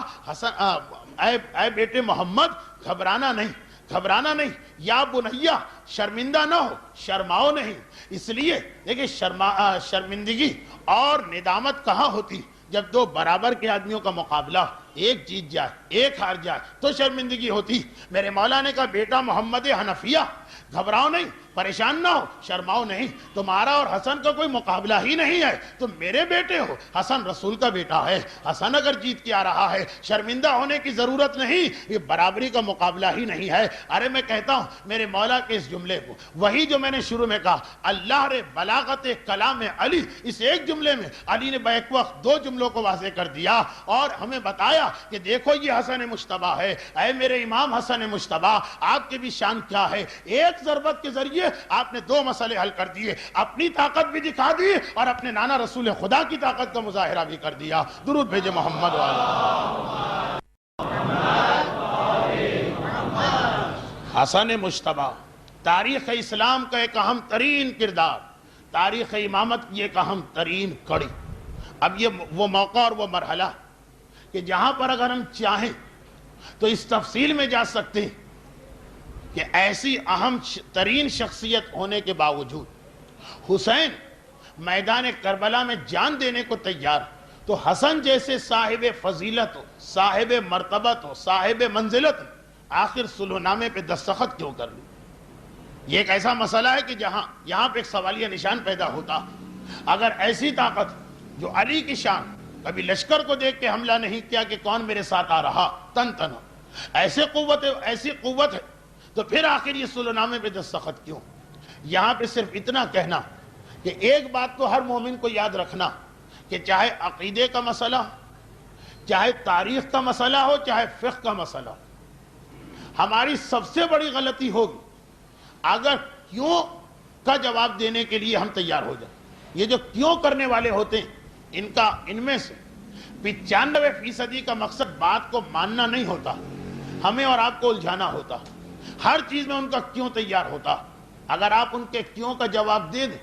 اے بیٹے محمد، گھبرانا نہیں، یا بنیا شرمندہ نہ ہو، شرماؤ نہیں۔ اس لیے دیکھیں شرمندگی اور ندامت کہاں ہوتی؟ جب 2 برابر کے آدمیوں کا مقابلہ، ایک جیت جائے ایک ہار جائے تو شرمندگی ہوتی۔ میرے مولا نے کہا بیٹا محمد حنفیہ، گھبراؤ نہیں، پریشان نہ ہو، شرماؤ نہیں، تمہارا اور حسن کا کوئی مقابلہ ہی نہیں ہے، تم میرے بیٹے ہو، حسن رسول کا بیٹا ہے، حسن اگر جیت کے آ رہا ہے شرمندہ ہونے کی ضرورت نہیں، یہ برابری کا مقابلہ ہی نہیں ہے۔ ارے میں کہتا ہوں میرے مولا کے اس جملے کو، وہی جو میں نے شروع میں کہا، اللہ رے بلاغت کلام علی، اس ایک جملے میں علی نے بیک وقت 2 جملوں کو واضح کر دیا، اور ہمیں بتایا کہ دیکھو یہ حسن مجتبیٰ ہے، اے میرے امام حسن مجتبیٰ، آپ کی بھی شان کیا ہے، ایک ضربت کے ذریعے آپ نے 2 مسئلے حل کر دیے، اپنی طاقت بھی دکھا دی اور اپنے نانا رسول خدا کی طاقت کا مظاہرہ بھی کر دیا۔ درود بھیجے محمد والے۔ حسن مجتبیٰ تاریخ اسلام کا ایک اہم ترین کردار، تاریخ امامت کی ایک اہم ترین کڑی۔ اب یہ وہ موقع اور وہ مرحلہ کہ جہاں پر اگر ہم چاہیں تو اس تفصیل میں جا سکتے ہیں کہ ایسی اہم ترین شخصیت ہونے کے باوجود حسین میدان کربلا میں جان دینے کو تیار، تو حسن جیسے صاحب فضیلت ہو، صاحب مرتبت ہو، صاحب منزلت ہو، آخر صلح نامے پہ دستخط کیوں کر لوں؟ یہ ایک ایسا مسئلہ ہے کہ یہاں پہ ایک سوالیہ نشان پیدا ہوتا۔ اگر ایسی طاقت جو علی کی شان، کبھی لشکر کو دیکھ کے حملہ نہیں کیا کہ کون میرے ساتھ آ رہا، تن ایسی قوت ہے، تو پھر آخر یہ صلح نامے پہ دستخط کیوں؟ یہاں پہ صرف اتنا کہنا کہ ایک بات تو ہر مومن کو یاد رکھنا کہ چاہے عقیدے کا مسئلہ ہو، چاہے تاریخ کا مسئلہ ہو، چاہے فقہ کا مسئلہ ہو، ہماری سب سے بڑی غلطی ہوگی اگر کیوں کا جواب دینے کے لیے ہم تیار ہو جائیں۔ یہ جو کیوں کرنے والے ہوتے ہیں، ان میں سے 95% کا مقصد بات کو ماننا نہیں ہوتا، ہمیں اور آپ کو الجھانا ہوتا، ہر چیز میں ان کا کیوں تیار ہوتا۔ اگر آپ ان کے کیوں کا جواب دے دیں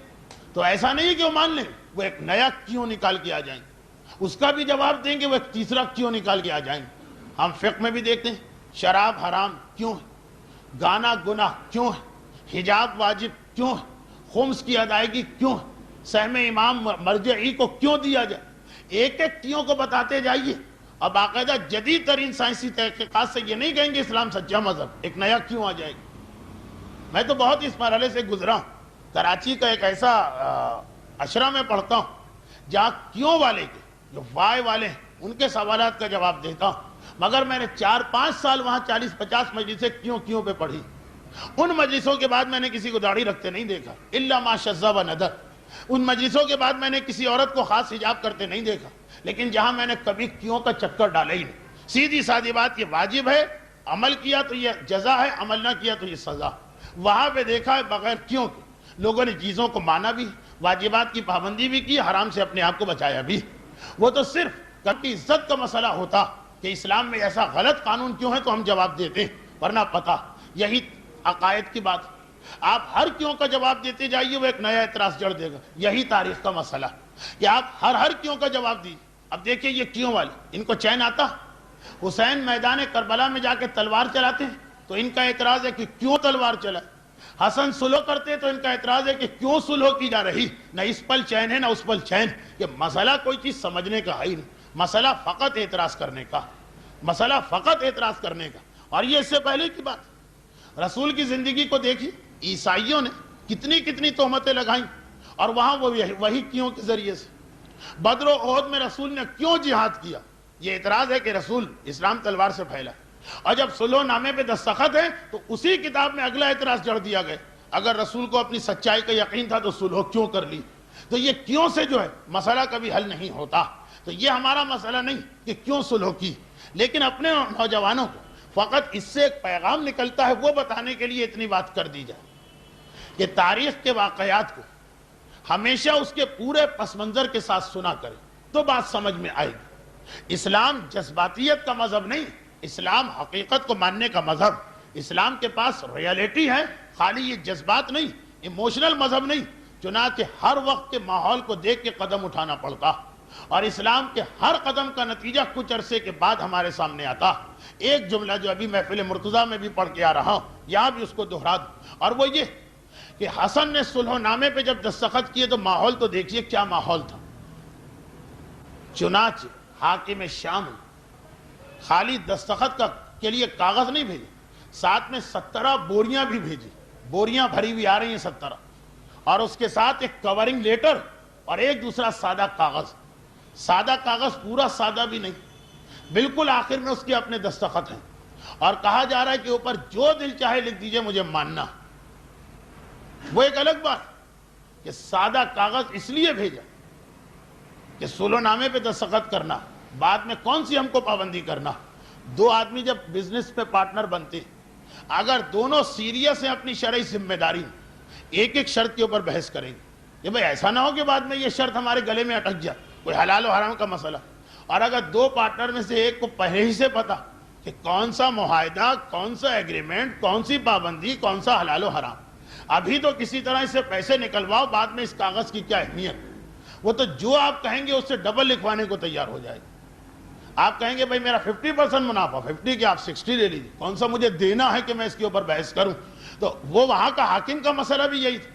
تو ایسا نہیں کہ وہ مان لیں، وہ ایک نیا کیوں نکال کے آ جائیں گے، اس کا بھی جواب دیں گے، وہ ایک تیسرا کیوں نکال کے آ جائیں گے۔ ہم فقہ میں بھی دیکھتے ہیں، شراب حرام کیوں ہے، گانا گناہ کیوں ہے، حجاب واجب کیوں ہے، خمس کی ادائیگی کیوں ہے، سہم امام مرجعی کو کیوں دیا جائے، ایک ایک کیوں کو بتاتے جائیے، اور باقاعدہ جدید ترین سائنسی تحقیقات سے یہ نہیں کہیں گے اسلام سچا مذہب، ایک نیا کیوں آ جائے گا۔ میں تو بہت اس مرحلے سے گزرا ہوں، کراچی کا ایک ایسا عشرہ میں پڑھتا ہوں جہاں کیوں والے کے، جو وائے والے ہیں، ان کے سوالات کا جواب دیتا ہوں، مگر میں نے 4-5 سال وہاں 40-50 مجلسیں کیوں پہ پڑھی۔ ان مجلسوں کے بعد میں نے کسی کو داڑھی رکھتے نہیں دیکھا، الا ما شذ و ندر۔ ان مجلسوں کے بعد میں نے کسی عورت کو خاص حجاب کرتے نہیں دیکھا، لیکن جہاں میں نے کبھی کیوں کا چکر ڈالا ہی نہیں، سیدھی سادھی بات، یہ واجب ہے، عمل کیا تو یہ جزا ہے، عمل نہ کیا تو یہ سزا۔ وہاں پہ دیکھا ہے بغیر کیوں کے لوگوں نے چیزوں کو مانا بھی، واجبات کی پابندی بھی کی، حرام سے اپنے آپ کو بچایا بھی۔ وہ تو صرف گھر کی عزت کا مسئلہ ہوتا کہ اسلام میں ایسا غلط قانون کیوں ہے تو ہم جواب دیتے ہیں، ورنہ پتہ یہی عقائد کی بات، آپ ہر کیوں کا جواب دیتے جائیے وہ ایک نیا اعتراض جڑ دے گا۔ یہی تاریخ کا مسئلہ کہ آپ ہر کیوں کا جواب دیجیے۔ اب دیکھیں یہ کیوں والے، ان کو چین آتا؟ حسین میدان کربلا میں جا کے تلوار چلاتے ہیں تو ان کا اعتراض ہے کہ کیوں تلوار چلائے۔ حسن سلو کرتے ہیں تو ان کا اعتراض ہے کہ کیوں سلو کی جا رہی، نہ اس پل چین ہے نہ اس پل چین۔ یہ مسئلہ کوئی چیز سمجھنے کا ہے ہی نہیں، مسئلہ فقط اعتراض کرنے کا، مسئلہ فقط اعتراض کرنے کا۔ اور یہ اس سے پہلے کی بات، رسول کی زندگی کو دیکھی، عیسائیوں نے کتنی تہمتیں لگائیں، اور وہاں وہ وہی کیوں کے ذریعے سے۔ بدر و احد میں رسول نے کیوں جہاد کیا، یہ اعتراض ہے کہ رسول اسلام تلوار سے پھیلا۔ اور جب صلح نامے پہ دستخط ہے تو اسی کتاب میں اگلا اعتراض جڑ دیا گیا، اگر رسول کو اپنی سچائی کا یقین تھا تو صلح کیوں کر لی۔ تو یہ کیوں سے جو ہے مسئلہ کبھی حل نہیں ہوتا۔ تو یہ ہمارا مسئلہ نہیں کہ کیوں صلح کی، لیکن اپنے نوجوانوں کو فقط اس سے ایک پیغام نکلتا ہے وہ بتانے کے لیے اتنی بات کر دی جائے کہ تاریخ کے واقعات کو ہمیشہ اس کے پورے پس منظر کے ساتھ سنا کرے تو بات سمجھ میں آئے گی۔ اسلام جذباتیت کا مذہب نہیں، اسلام حقیقت کو ماننے کا مذہب۔ اسلام کے پاس ریالٹی ہے، خالی یہ جذبات نہیں، ایموشنل مذہب نہیں، چنانچہ ہر وقت کے ماحول کو دیکھ کے قدم اٹھانا پڑتا، اور اسلام کے ہر قدم کا نتیجہ کچھ عرصے کے بعد ہمارے سامنے آتا۔ ایک جملہ جو ابھی محفل مرتضیٰ میں بھی پڑھ کے آ رہا ہوں، یہاں بھی اس کو دہرا دوں، اور وہ یہ کہ حسن نے صلح نامے پہ جب دستخط کیے تو ماحول تو دیکھیے کیا ماحول تھا۔ چنانچہ حاکم شام خالی دستخط کے لیے کاغذ نہیں بھیجے، ساتھ میں 17 بوریاں بھی بھیجی، بوریاں بھری ہوئی آ رہی ہیں 17، اور اس کے ساتھ ایک کورنگ لیٹر اور ایک دوسرا سادہ کاغذ۔ سادہ کاغذ پورا سادہ بھی نہیں، بالکل آخر میں اس کے اپنے دستخط ہیں، اور کہا جا رہا ہے کہ اوپر جو دل چاہے لکھ دیجئے مجھے ماننا۔ وہ ایک الگ بات کہ سادہ کاغذ اس لیے بھیجا کہ صلح نامے پہ دستخط کرنا، بعد میں کون سی ہم کو پابندی کرنا۔ دو آدمی جب بزنس پہ پارٹنر بنتے ہیں، اگر دونوں سیریس ہیں اپنی شرعی ذمہ داری میں، ایک ایک شرط کے اوپر بحث کریں گے کہ بھئی ایسا نہ ہو کہ بعد میں یہ شرط ہمارے گلے میں اٹک جائے، کوئی حلال و حرام کا مسئلہ۔ اور اگر دو پارٹنر میں سے ایک کو پہلے ہی سے پتا کہ کون سا معاہدہ، کون سا ایگریمنٹ، کون سی پابندی، کون سا حلال و حرام، ابھی تو کسی طرح اس سے پیسے نکلواؤ، بعد میں اس کاغذ کی کیا اہمیت، وہ تو جو آپ کہیں گے اس سے ڈبل لکھوانے کو تیار ہو جائے گا۔ آپ کہیں گے بھائی میرا 50% منافع، 50 کے آپ 60 لے لیجیے، کون سا مجھے دینا ہے کہ میں اس کے اوپر بحث کروں۔ تو وہ وہاں کا حاکم کا مسئلہ بھی یہی تھا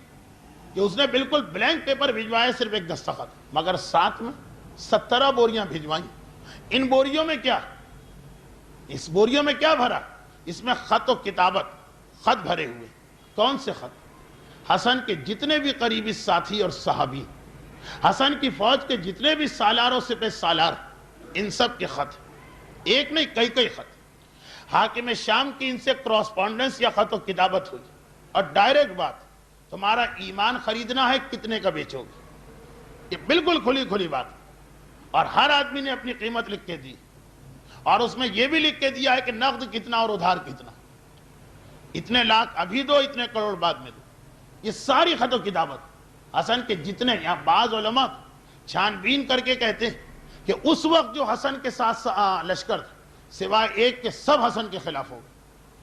کہ اس نے بالکل بلینک پیپر بھجوایا، صرف ایک دستخط، مگر ساتھ میں 17 بوریاں بھجوائیں۔ ان بوریوں میں کیا، اس بوریوں میں کیا بھرا، اس میں خط و کتابت، خط بھرے ہوئے۔ کون سے خط؟ حسن کے جتنے بھی قریبی ساتھی اور صحابی، حسن کی فوج کے جتنے بھی سالار و سپہ سالار، ان سب کے خط، ایک نہیں کئی خط۔ حاکم شام کی ان سے کراسپونڈنس یا خط و کتابت ہوئی، اور ڈائریکٹ بات، تمہارا ایمان خریدنا ہے کتنے کا بیچو گے، یہ بالکل کھلی بات۔ اور ہر آدمی نے اپنی قیمت لکھ کے دی، اور اس میں یہ بھی لکھ کے دیا ہے کہ نقد کتنا اور ادھار کتنا، اتنے لاکھ ابھی دو، اتنے کروڑ بعد میں دو۔ یہ ساری خط و کتابت حسن کے جتنے، یہاں بعض علماء چھان بین کر کے کہتے ہیں کہ اس وقت جو حسن کے ساتھ لشکر تھا سوائے ایک کے سب حسن کے خلاف ہو گئے،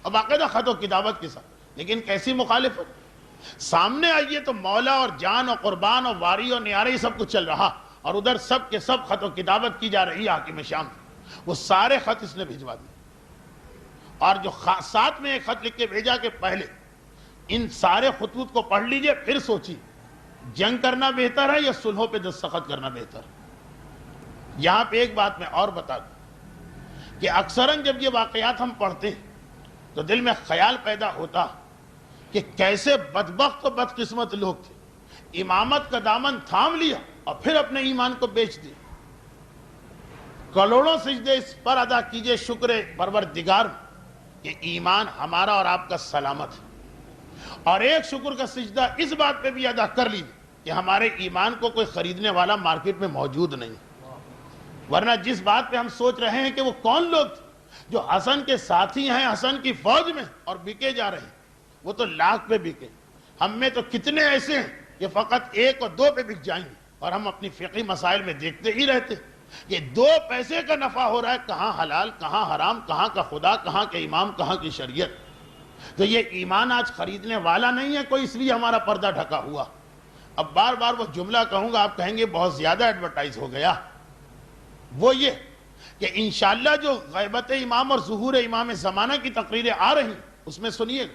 اور باقاعدہ خط و کتابت کے ساتھ۔ لیکن کیسی مخالفت، سامنے آئیے تو مولا اور جان اور قربان اور واری اور نیارے یہ سب کچھ چل رہا، اور ادھر سب کے سب خط و کتابت کی جا رہی ہے حاکم شام۔ وہ سارے خط اس نے بھجوا دیے، اور جو ساتھ میں ایک خط لکھ کے بھیجا کہ پہلے ان سارے خطوط کو پڑھ لیجئے، پھر سوچیے جنگ کرنا بہتر ہے یا صلحوں پہ دستخط کرنا بہتر ہے۔ یہاں پہ ایک بات میں اور بتا دوں کہ اکثراً جب یہ واقعات ہم پڑھتے ہیں تو دل میں خیال پیدا ہوتا کہ کیسے بدبخت و بدقسمت لوگ تھے، امامت کا دامن تھام لیا اور پھر اپنے ایمان کو بیچ دیا۔ کروڑوں سجدے اس پر ادا کیجئے شکر پروردگار کہ ایمان ہمارا اور آپ کا سلامت ہے، اور ایک شکر کا سجدہ اس بات پہ بھی ادا کر لیجئے کہ ہمارے ایمان کو کوئی خریدنے والا مارکیٹ میں موجود نہیں، ورنہ جس بات پہ ہم سوچ رہے ہیں کہ وہ کون لوگ تھے جو حسن کے ساتھی ہیں حسن کی فوج میں اور بکے جا رہے ہیں، وہ تو لاکھ پہ بکے، ہم میں تو کتنے ایسے ہیں کہ فقط ایک اور دو پہ بک جائیں گے، اور ہم اپنی فقہی مسائل میں دیکھتے ہی رہتے کہ 2 پیسے کا نفع ہو رہا ہے، کہاں حلال کہاں حرام، کہاں کا خدا کہاں کے امام کہاں کی شریعت۔ تو یہ ایمان آج خریدنے والا نہیں ہے کوئی، اس لیے ہمارا پردہ ڈھکا ہوا۔ اب بار بار وہ جملہ کہوں گا، آپ کہیں گے بہت زیادہ ایڈورٹائز ہو گیا، وہ یہ کہ انشاءاللہ جو غیبت امام اور ظہور امام زمانہ کی تقریریں آ رہی اس میں سنیے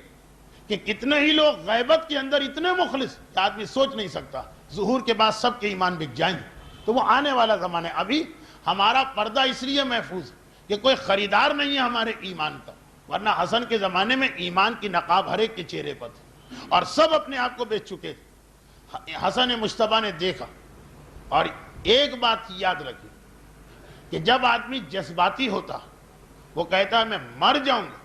کہ کتنے ہی لوگ غیبت کے اندر اتنے مخلص کہ آدمی سوچ نہیں سکتا، ظہور کے بعد سب کے ایمان بک جائیں گے۔ تو وہ آنے والا زمانہ ہے۔ ابھی ہمارا پردہ اس لیے محفوظ ہے کہ کوئی خریدار نہیں ہے ہمارے ایمان کا، ورنہ حسن کے زمانے میں ایمان کی نقاب ہر ایک کے چہرے پر تھی اور سب اپنے آپ کو بیچ چکے تھے۔ حسن مجتبیٰ نے دیکھا، اور ایک بات یاد رکھیے کہ جب آدمی جذباتی ہوتا وہ کہتا ہے میں مر جاؤں گا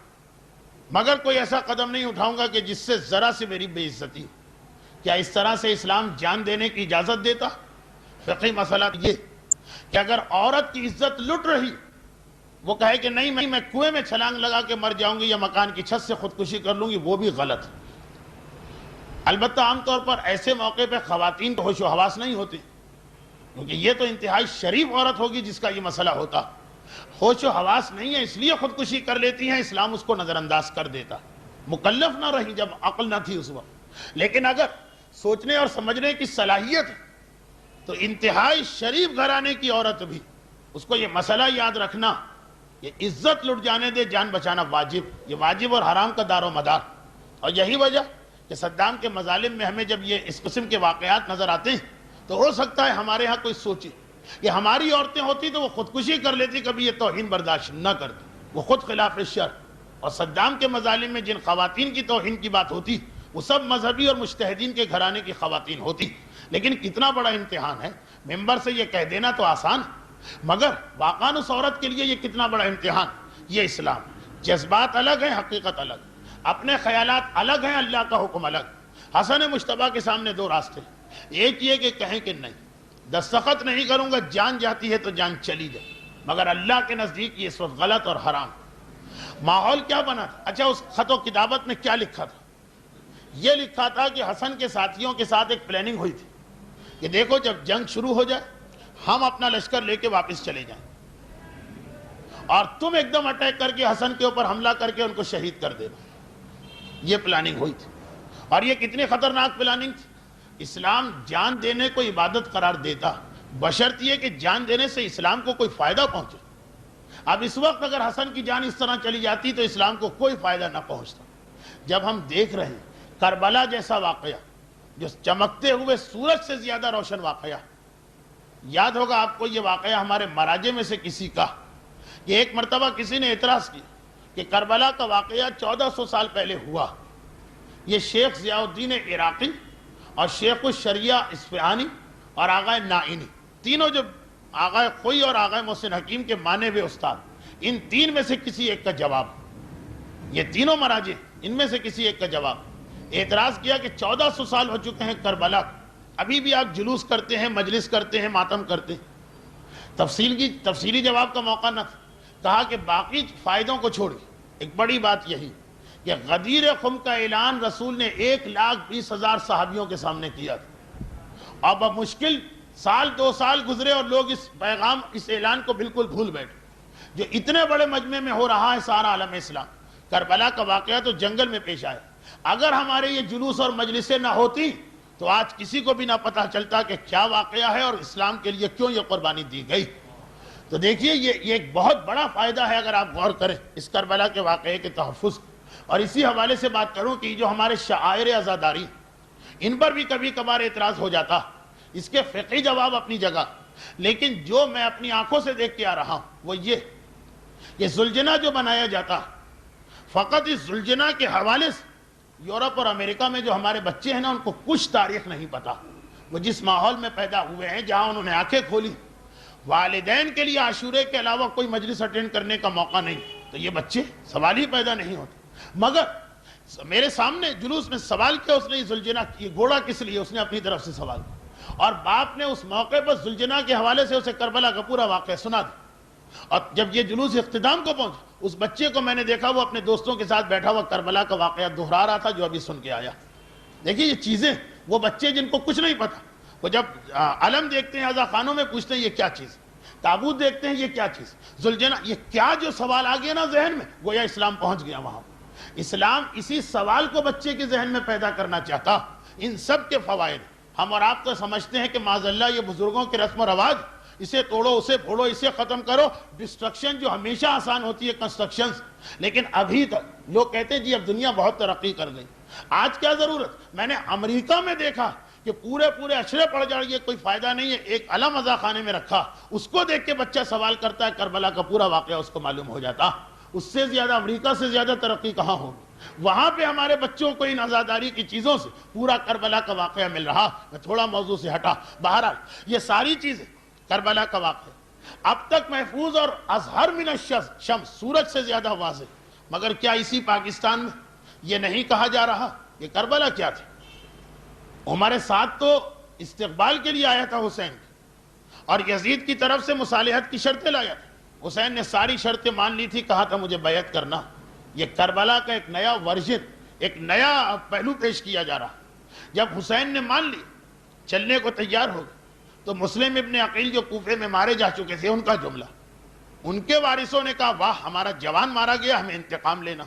مگر کوئی ایسا قدم نہیں اٹھاؤں گا کہ جس سے ذرا سے میری بے عزتی ہو۔ کیا اس طرح سے اسلام جان دینے کی اجازت دیتا؟ فقہی مسئلہ یہ کہ اگر عورت کی عزت لٹ رہی وہ کہے کہ نہیں میں کنویں میں چھلانگ لگا کے مر جاؤں گی یا مکان کی چھت سے خودکشی کر لوں گی، وہ بھی غلط ہے۔ البتہ عام طور پر ایسے موقع پہ خواتین کو ہوش و حواس نہیں ہوتی، کیونکہ یہ تو انتہائی شریف عورت ہوگی جس کا یہ مسئلہ ہوتا، ہوش و حواس نہیں ہے اس لیے خودکشی کر لیتی ہیں، اسلام اس کو نظر انداز کر دیتا، مکلف نہ رہی جب عقل نہ تھی اس وقت۔ لیکن اگر سوچنے اور سمجھنے کی صلاحیت ہے تو انتہائی شریف گھرانے کی عورت بھی اس کو یہ مسئلہ یاد رکھنا کہ عزت لٹ جانے دے، جان بچانا واجب، یہ واجب اور حرام کا دار و مدار۔ اور یہی وجہ کہ صدام کے مظالم میں ہمیں جب یہ اس قسم کے واقعات نظر آتے ہیں تو ہو سکتا ہے ہمارے ہاں کوئی سوچے کہ ہماری عورتیں ہوتی تو وہ خودکشی کر لیتی، کبھی یہ توہین برداشت نہ کرتی، وہ خود خلاف شرع۔ اور صدام کے مظالم میں جن خواتین کی توہین کی بات ہوتی وہ سب مذہبی اور مجتہدین کے گھرانے کی خواتین ہوتی۔ لیکن کتنا بڑا امتحان ہے، ممبر سے یہ کہہ دینا تو آسان ہے، مگر واقعاً اس عورت کے لیے یہ کتنا بڑا امتحان۔ یہ اسلام، جذبات الگ ہیں، حقیقت الگ، اپنے خیالات الگ ہیں، اللہ کا حکم الگ۔ حسن مجتبیٰ کے سامنے 2 راستے، ایک یہ کہ کہیں کہ نہیں دستخط نہیں کروں گا، جان جاتی ہے تو جان چلی جائے، مگر اللہ کے نزدیک یہ اس وقت غلط اور حرام۔ ماحول کیا بنا تھا؟ اچھا اس خط و کتابت میں کیا لکھا تھا؟ یہ لکھا تھا کہ حسن کے ساتھیوں کے ساتھ ایک پلاننگ ہوئی تھی کہ دیکھو جب جنگ شروع ہو جائے ہم اپنا لشکر لے کے واپس چلے جائیں اور تم ایک دم اٹیک کر کے حسن کے اوپر حملہ کر کے ان کو شہید کر دینا۔ یہ پلاننگ ہوئی تھی، اور یہ کتنی خطرناک پلاننگ تھی۔ اسلام جان دینے کو عبادت قرار دیتا، بشرط یہ کہ جان دینے سے اسلام کو کوئی فائدہ پہنچے۔ اب اس وقت اگر حسن کی جان اس طرح چلی جاتی تو اسلام کو کوئی فائدہ نہ پہنچتا۔ جب ہم دیکھ رہے ہیں کربلا جیسا واقعہ جو چمکتے ہوئے سورج سے زیادہ روشن واقعہ، یاد ہوگا آپ کو یہ واقعہ ہمارے مراجع میں سے کسی کا کہ ایک مرتبہ کسی نے اعتراض کیا کہ کربلا کا واقعہ 1400 سال پہلے ہوا، یہ شیخ ضیاء الدین عراقی اور شیخ الشریعہ اصفہانی اور آغا نائینی، تینوں جو آغا خوئی اور آغا محسن حکیم کے مانے ہوئے استاد، ان 3 میں سے کسی ایک کا جواب، یہ تینوں مراجع ان میں سے کسی ایک کا جواب۔ اعتراض کیا کہ 1400 سال ہو چکے ہیں کربلا، ابھی بھی آپ جلوس کرتے ہیں، مجلس کرتے ہیں، ماتم کرتے ہیں۔ تفصیلی جواب کا موقع نہ تھا، کہا کہ باقی فائدوں کو چھوڑی، ایک بڑی بات یہی کہ غدیر خم کا اعلان رسول نے 1,20,000 صحابیوں کے سامنے کیا تھا۔ اب مشکل 1-2 سال گزرے اور لوگ اس پیغام اس اعلان کو بالکل بھول بیٹھے جو اتنے بڑے مجمع میں ہو رہا ہے سارا عالم اسلام۔ کربلا کا واقعہ تو جنگل میں پیش آیا، اگر ہمارے یہ جلوس اور مجلسیں نہ ہوتی تو آج کسی کو بھی نہ پتہ چلتا کہ کیا واقعہ ہے اور اسلام کے لیے کیوں یہ قربانی دی گئی۔ تو دیکھیے یہ ایک بہت بڑا فائدہ ہے اگر آپ غور کریں اس کربلا کے واقعے کے تحفظ۔ اور اسی حوالے سے بات کروں کہ جو ہمارے شعائر عزاداری ان پر بھی کبھی کبھار اعتراض ہو جاتا، اس کے فقہی جواب اپنی جگہ لیکن جو میں اپنی آنکھوں سے دیکھ کے آ رہا ہوں وہ یہ زلجنا جو بنایا جاتا فقط اس زلجنا کے حوالے سے یورپ اور امریکہ میں جو ہمارے بچے ہیں نا ان کو کچھ تاریخ نہیں پتا. وہ جس ماحول میں پیدا ہوئے ہیں جہاں انہوں نے آنکھیں کھولی, والدین کے لیے عاشورے کے علاوہ کوئی مجلس اٹینڈ کرنے کا موقع نہیں, تو یہ بچے سوال ہی پیدا نہیں ہوتے. مگر میرے سامنے جلوس میں سوال کیا اس نے, زلجنا یہ گھوڑا کس لیے, اس نے اپنی طرف سے سوال کیا, اور باپ نے اس موقع پر زلجنا کے حوالے سے اسے کربلا کا پورا واقعہ سنا دیا. اور جب یہ جلوس اختتام کو پہنچا, اس بچے کو میں نے دیکھا وہ اپنے دوستوں کے ساتھ بیٹھا ہوا کربلا کا واقعہ دہرا رہا تھا جو ابھی سن کے آیا. دیکھیے یہ چیزیں, وہ بچے جن کو کچھ نہیں پتا, وہ جب علم دیکھتے ہیں عزا خانوں میں پوچھتے ہیں یہ کیا چیز, تابوت دیکھتے ہیں یہ کیا چیز, زلجنا, یہ کیا جو سوال آ گیا نا ذہن میں, گویا اسلام پہنچ گیا وہاں. اسلام اسی سوال کو بچے کے ذہن میں پیدا کرنا چاہتا. ان سب کے فوائد ہم اور آپ تو سمجھتے ہیں کہ معاذ اللہ یہ بزرگوں کے رسم و رواج, اسے توڑو اسے پھوڑو اسے ختم کرو, ڈسٹرکشن جو ہمیشہ آسان ہوتی ہے کنسٹرکشن. لیکن ابھی تک لوگ کہتے ہیں جی اب دنیا بہت ترقی کر گئی, آج کیا ضرورت. میں نے امریکہ میں دیکھا کہ پورے اشرے پڑ جائیں, کوئی فائدہ نہیں ہے, ایک علم عزا خانے میں رکھا, اس کو دیکھ کے بچہ سوال کرتا ہے, کربلا کا پورا واقعہ اس کو معلوم ہو جاتا. اس سے زیادہ امریکہ سے زیادہ ترقی کہاں ہوگی. وہاں پہ ہمارے بچوں کو ان عزاداری کی چیزوں سے پورا کربلا کا واقعہ مل رہا. میں تھوڑا موضوع سے ہٹا, بہرحال یہ ساری چیزیں کربلا کا واقعہ اب تک محفوظ اور اظہر من الشمس, سورج سے زیادہ واضح. مگر کیا اسی پاکستان میں یہ نہیں کہا جا رہا کہ کربلا کیا تھی. ہمارے ساتھ تو استقبال کے لیے آیا تھا حسین, اور یزید کی طرف سے مصالحت کی شرطیں لایا تھا. حسین نے ساری شرطیں مان لی تھی, کہا تھا مجھے بیعت کرنا. یہ کربلا کا ایک نیا ورژن, ایک نیا پہلو پیش کیا جا رہا. جب حسین نے مان لی, چلنے کو تیار ہو گئے, تو مسلم ابن عقیل جو کوفے میں مارے جا چکے تھے, ان کا جملہ, ان کے وارثوں نے کہا واہ ہمارا جوان مارا گیا, ہمیں انتقام لینا.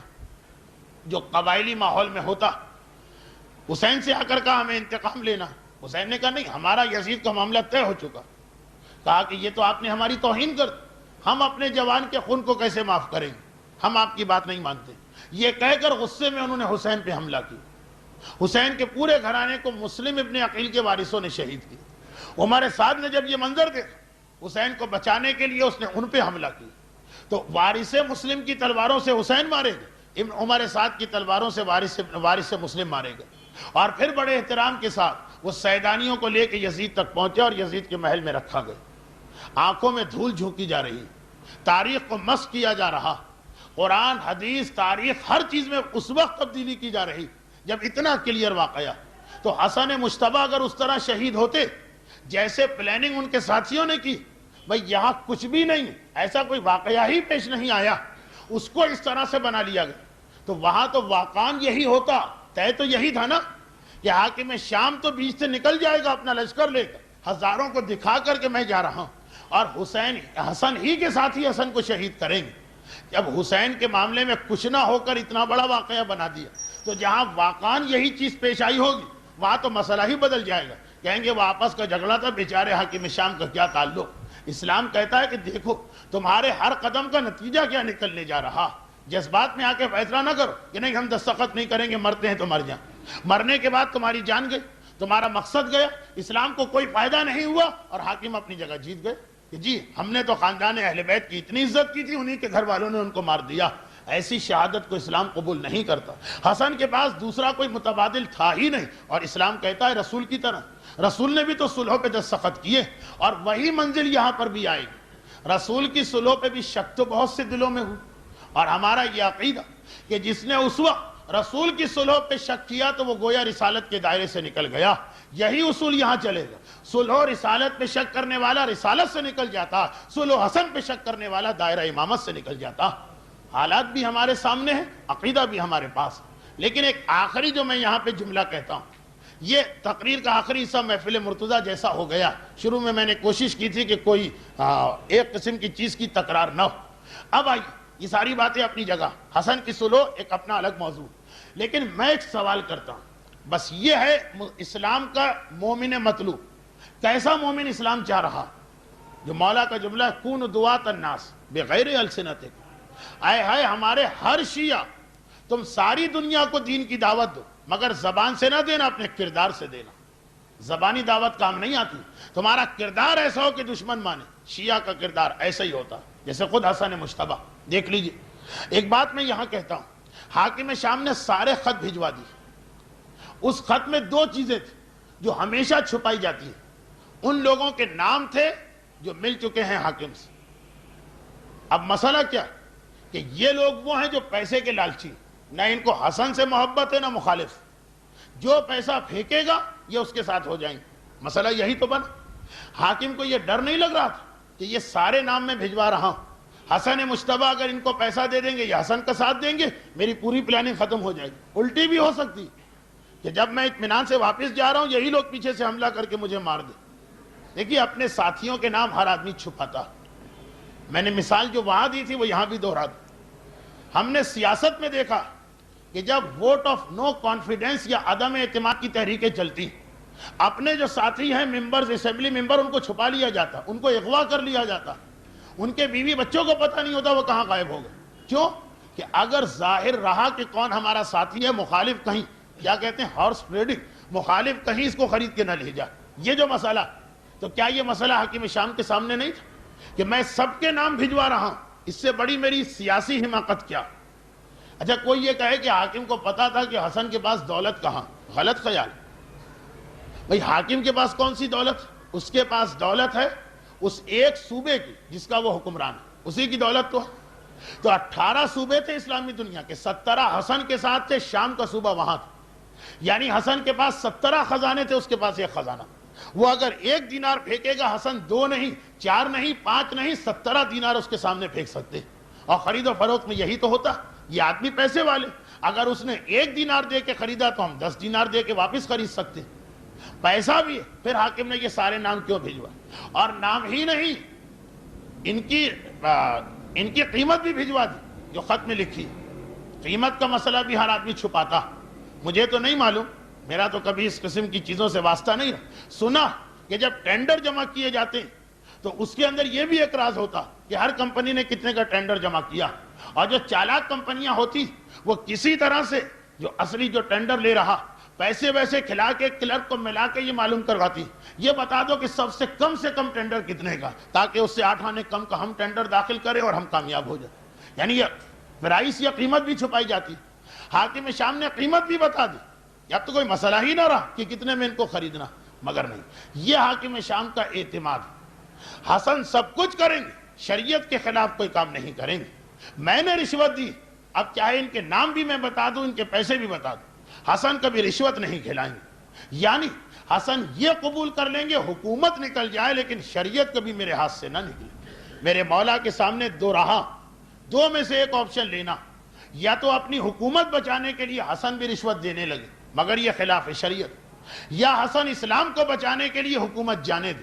جو قبائلی ماحول میں ہوتا, حسین سے آ کر کہا ہمیں انتقام لینا. حسین نے کہا نہیں, ہمارا یزید کا معاملہ طے ہو چکا. کہا کہ یہ تو آپ نے ہماری توہین کر دی, ہم اپنے جوان کے خون کو کیسے معاف کریں گے, ہم آپ کی بات نہیں مانتے. یہ کہہ کر غصے میں انہوں نے حسین پہ حملہ کیا. حسین کے پورے گھرانے کو مسلم ابن عقیل کے وارثوں نے شہید کیا. عمر سعد نے جب یہ منظر دیکھا, حسین کو بچانے کے لیے اس نے ان پہ حملہ کیا. تو وارث مسلم کی تلواروں سے حسین مارے گئے, عمر سعد کی تلواروں سے وارث مسلم مارے گئے. اور پھر بڑے احترام کے ساتھ وہ سیدانیوں کو لے کے یزید تک پہنچے اور یزید کے محل میں رکھا گیا. آنکھوں میں دھول جھونکی جا رہی, تاریخ کو مسخ کیا جا رہا, قرآن حدیث تاریخ ہر چیز میں اس وقت تبدیلی کی جا رہی جب اتنا کلیئر واقعہ. تو حسن مجتبی اگر اس طرح شہید ہوتے جیسے پلاننگ ان کے ساتھیوں نے کی, بھئی یہاں کچھ بھی نہیں, ایسا کوئی واقعہ ہی پیش نہیں آیا, اس کو اس طرح سے بنا لیا گیا, تو وہاں تو واقعاً یہی ہوتا. طے تو یہی تھا نا کہ حاکم شام تو بیچ سے نکل جائے گا اپنا لشکر لے کر, ہزاروں کو دکھا کر کے میں جا رہا ہوں, اور حسن ہی کے ساتھ ہی حسن کو شہید کریں گے. جب حسین کے معاملے میں کچھ نہ ہو کر اتنا بڑا واقعہ بنا دیا, تو جہاں واقعاً یہی چیز پیش آئی ہوگی وہاں تو مسئلہ ہی بدل جائے گا. کہیں گے وہ آپس کا جھگڑا تھا, بیچارے حاکم شام کا کیا تعلق. اسلام کہتا ہے کہ دیکھو تمہارے ہر قدم کا نتیجہ کیا نکلنے جا رہا. جذبات میں آ کے فیصلہ نہ کرو کہ نہیں ہم دستخط نہیں کریں گے, مرتے ہیں تو مر جائیں. مرنے کے بعد تمہاری جان گئی, تمہارا مقصد گیا, اسلام کو کوئی فائدہ نہیں ہوا, اور حاکم اپنی جگہ جیت گئے کہ جی ہم نے تو خاندان اہل بیت کی اتنی عزت کی تھی, انہی کے گھر والوں نے ان کو مار دیا. ایسی شہادت کو اسلام قبول نہیں کرتا. حسن کے پاس دوسرا کوئی متبادل تھا ہی نہیں, اور اسلام کہتا ہے رسول کی طرح. رسول نے بھی تو صلحوں پہ دستخط کیے, اور وہی منزل یہاں پر بھی آئے گی. رسول کی صلحوں پہ بھی شک تو بہت سے دلوں میں ہوئی, اور ہمارا یہ عقیدہ کہ جس نے اس وقت رسول کی صلحوں پہ شک کیا تو وہ گویا رسالت کے دائرے سے نکل گیا. یہی اصول یہاں چلے گا. صلح و رسالت پہ شک کرنے والا رسالت سے نکل جاتا, صلح و حسن پہ شک کرنے والا دائرہ امامت سے نکل جاتا. حالات بھی ہمارے سامنے ہیں, عقیدہ بھی ہمارے پاس. لیکن ایک آخری جو میں یہاں پہ جملہ کہتا ہوں, یہ تقریر کا آخری حصہ محفل مرتضیٰ جیسا ہو گیا. شروع میں نے کوشش کی تھی کہ کوئی ایک قسم کی چیز کی تکرار نہ ہو. اب آئیے, یہ ساری باتیں اپنی جگہ, حسن کی صلح ایک اپنا الگ موضوع. لیکن میں ایک سوال کرتا ہوں, بس یہ ہے اسلام کا مومن مطلوب. کیسا مومن اسلام چاہ رہا؟ جو مولا کا جملہ ہے کون دعات الناس بغیر السنتکم. آئے ہائے ہمارے ہر شیعہ, تم ساری دنیا کو دین کی دعوت دو, مگر زبان سے نہ دینا, اپنے کردار سے دینا. زبانی دعوت کام نہیں آتی. تمہارا کردار ایسا ہو کہ دشمن مانے. شیعہ کا کردار ایسا ہی ہوتا جیسے خود حسن مجتبیٰ. دیکھ لیجئے. ایک بات میں یہاں کہتا ہوں, حاکم شام نے سارے خط بھجوا دی. اس خط میں دو چیزیں تھیں جو ہمیشہ چھپائی جاتی ہیں. ان لوگوں کے نام تھے جو مل چکے ہیں حاکم سے. اب مسئلہ کیا کہ یہ لوگ وہ ہیں جو پیسے کے لالچی, نہ ان کو حسن سے محبت ہے نہ مخالف. جو پیسہ پھینکے گا یہ اس کے ساتھ ہو جائیں گے. مسئلہ یہی تو بنا. حاکم کو یہ ڈر نہیں لگ رہا تھا کہ یہ سارے نام میں بھجوا رہا ہوں, حسن مجتبیٰ اگر ان کو پیسہ دے دیں گے یہ حسن کا ساتھ دیں گے, میری پوری پلاننگ ختم ہو جائے گی. الٹی بھی ہو سکتی کہ جب میں اطمینان سے واپس جا رہا ہوں یہی لوگ پیچھے سے حملہ کر کے مجھے مار دیں. دیکھیے اپنے ساتھیوں کے نام ہر آدمی چھپاتا. میں نے مثال جو وہاں دی تھی وہ یہاں بھی دوہرا دوں. ہم نے سیاست میں دیکھا کہ جب ووٹ آف نو کانفیڈنس یا عدم اعتماد کی تحریکیں چلتی, اپنے جو ساتھی ہیں ممبرز, اسمبلی ممبر, ان کو چھپا لیا جاتا, ان کو اغوا کر لیا جاتا. ان کے بیوی بچوں کو پتہ نہیں ہوتا وہ کہاں غائب ہو گئے. کیوں کہ اگر ظاہر رہا کہ کون ہمارا ساتھی ہے, مخالف کہیں, کیا کہتے ہیں, ہارس ٹریڈنگ, مخالف کہیں اس کو خرید کے نہ لے جائے. یہ جو مسئلہ, تو کیا یہ مسئلہ حاکم شام کے سامنے نہیں تھا کہ میں سب کے نام بھجوا رہا ہوں؟ اس سے بڑی میری سیاسی حماقت کیا. اچھا کوئی یہ کہے کہ حاکم کو پتا تھا کہ حسن کے پاس دولت کہاں, غلط خیال. بھئی حاکم کے پاس کون سی دولت؟ اس کے پاس دولت ہے اس ایک صوبے کی جس کا وہ حکمران ہے, اسی کی دولت تو ہے. تو 18 صوبے تھے اسلامی دنیا کے, 17 حسن کے ساتھ تھے, شام کا صوبہ وہاں تھا. یعنی حسن کے پاس 17 خزانے تھے, اس کے پاس ایک خزانہ. وہ اگر 1 دینار پھینکے گا, حسن 2 نہیں, 4 نہیں, 5 نہیں, 17 دینار اس کے سامنے پھینک سکتے. اور خرید و فروخت میں یہی تو ہوتا. یہ آدمی پیسے والے, اگر اس نے 1 دینار دے کے خریدا تو ہم 10 دینار دے کے واپس خرید سکتے. پیسہ بھی ہے. پھر حاکم نے یہ سارے نام کیوں بھیجوا؟ اور نام ہی نہیں, ان کی قیمت بھی بھیجوا دی جو خط میں لکھی. قیمت کا مسئلہ بھی ہر آدمی چھپاتا. مجھے تو نہیں معلوم, میرا تو کبھی اس قسم کی چیزوں سے واسطہ نہیں رہا. سنا کہ جب ٹینڈر جمع کیے جاتے ہیں تو اس کے اندر یہ بھی ایک راز ہوتا کہ ہر کمپنی نے کتنے کا ٹینڈر جمع کیا. اور جو چالاک کمپنیاں ہوتی وہ کسی طرح سے جو اصلی جو ٹینڈر لے رہا پیسے ویسے کھلا کے کلرک کو ملا کے یہ معلوم کرواتی, یہ بتا دو کہ سب سے کم ٹینڈر کتنے کا, تاکہ اس سے 8 آنے کم کا ہم ٹینڈر داخل کریں اور ہم کامیاب ہو جائیں. یعنی یہ پرائس یا قیمت بھی چھپائی جاتی. حاکم شام نے قیمت بھی بتا دی, اب تو کوئی مسئلہ ہی نہ رہا کہ کتنے میں ان کو خریدنا. مگر نہیں, یہ حاکم شام کا اعتماد. حسن سب کچھ کریں گے, شریعت کے خلاف کوئی کام نہیں کریں گے. میں نے رشوت دی, اب چاہے ان کے نام بھی میں بتا دوں, ان کے پیسے بھی بتا دوں, حسن کبھی رشوت نہیں کھلائیں گے. یعنی حسن یہ قبول کر لیں گے حکومت نکل جائے لیکن شریعت کبھی میرے ہاتھ سے نہ نکلے. میرے مولا کے سامنے 2 رہا, 2 میں سے ایک آپشن لینا. یا تو اپنی حکومت بچانے کے لیے حسن بھی رشوت دینے لگے مگر یہ خلاف شریعت, یا حسن اسلام کو بچانے کے لیے حکومت جانے دے.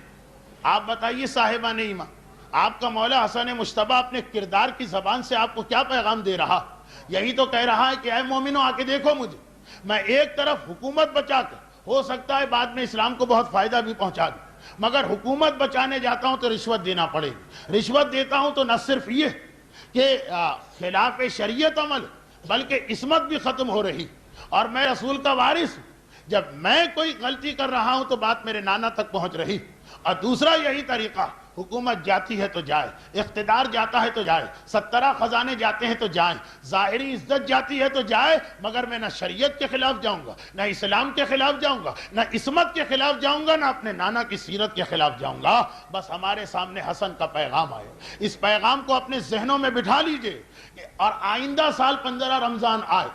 آپ بتائیے صاحبان ایمان, آپ کا مولا حسن مجتبیٰ اپنے کردار کی زبان سے آپ کو کیا پیغام دے رہا؟ یہی تو کہہ رہا ہے کہ اے مومنوں آ کے دیکھو مجھے, میں ایک طرف حکومت بچا کر, ہو سکتا ہے بعد میں اسلام کو بہت فائدہ بھی پہنچا دوں, مگر حکومت بچانے جاتا ہوں تو رشوت دینا پڑے گی. رشوت دیتا ہوں تو نہ صرف یہ کہ خلاف شریعت عمل بلکہ عصمت بھی ختم ہو رہی, اور میں رسول کا وارث ہوں. جب میں کوئی غلطی کر رہا ہوں تو بات میرے نانا تک پہنچ رہی. اور دوسرا یہی طریقہ, حکومت جاتی ہے تو جائے, اقتدار جاتا ہے تو جائے, 17 خزانے جاتے ہیں تو جائیں, ظاہری عزت جاتی ہے تو جائے, مگر میں نہ شریعت کے خلاف جاؤں گا, نہ اسلام کے خلاف جاؤں گا, نہ عصمت کے خلاف جاؤں گا, نہ اپنے نانا کی سیرت کے خلاف جاؤں گا. بس ہمارے سامنے حسن کا پیغام آئے, اس پیغام کو اپنے ذہنوں میں بٹھا لیجئے, اور آئندہ سال 15 رمضان آئے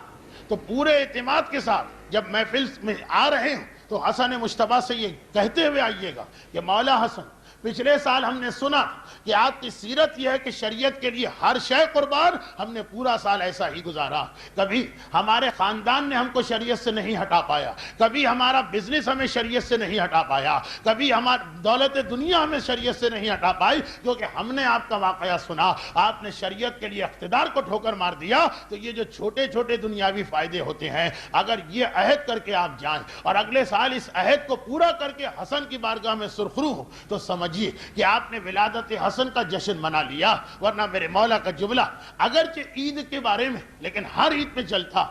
تو پورے اعتماد کے ساتھ جب محفل میں آ رہے ہوں تو حسن مجتبیٰ سے یہ کہتے ہوئے آئیے گا کہ مولا حسن, پچھلے سال ہم نے سنا کہ آپ کی سیرت یہ ہے کہ شریعت کے لیے ہر شے قربان, ہم نے پورا سال ایسا ہی گزارا. کبھی ہمارے خاندان نے ہم کو شریعت سے نہیں ہٹا پایا, کبھی ہمارا بزنس ہمیں شریعت سے نہیں ہٹا پایا, کبھی ہماری دولت دنیا ہمیں شریعت سے نہیں ہٹا پائی, کیونکہ ہم نے آپ کا واقعہ سنا, آپ نے شریعت کے لیے اقتدار کو ٹھوکر مار دیا. تو یہ جو چھوٹے چھوٹے دنیاوی فائدے ہوتے ہیں, اگر یہ عہد کر کے آپ جائیں اور اگلے سال اس عہد کو پورا کر کے حسن کی بارگاہ میں سرخرو ہو تو سمجھیے کہ آپ نے ولادت حسن کا جشن منا لیا. ورنہ میرے مولا کا جملہ اگرچہ عید کے بارے میں لیکن ہر عید پہ چلتا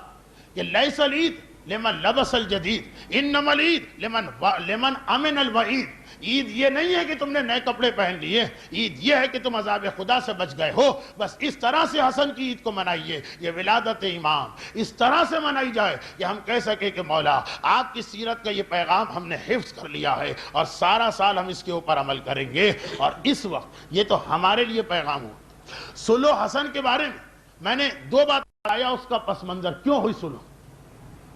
کہ لیس العید لمن لبس الجدید انما العید لمن امن الوعید. عید یہ نہیں ہے کہ تم نے نئے کپڑے پہن لیے، عید یہ ہے کہ تم عذاب خدا سے بچ گئے ہو. بس اس طرح سے حسن کی عید کو منائیے. یہ ولادت امام اس طرح سے منائی جائے کہ ہم کہہ سکیں کہ مولا آپ کی سیرت کا یہ پیغام ہم نے حفظ کر لیا ہے اور سارا سال ہم اس کے اوپر عمل کریں گے. اور اس وقت یہ تو ہمارے لیے پیغام ہو. صلح حسن کے بارے میں نے دو بات بتایا، اس کا پس منظر کیوں ہوئی صلح،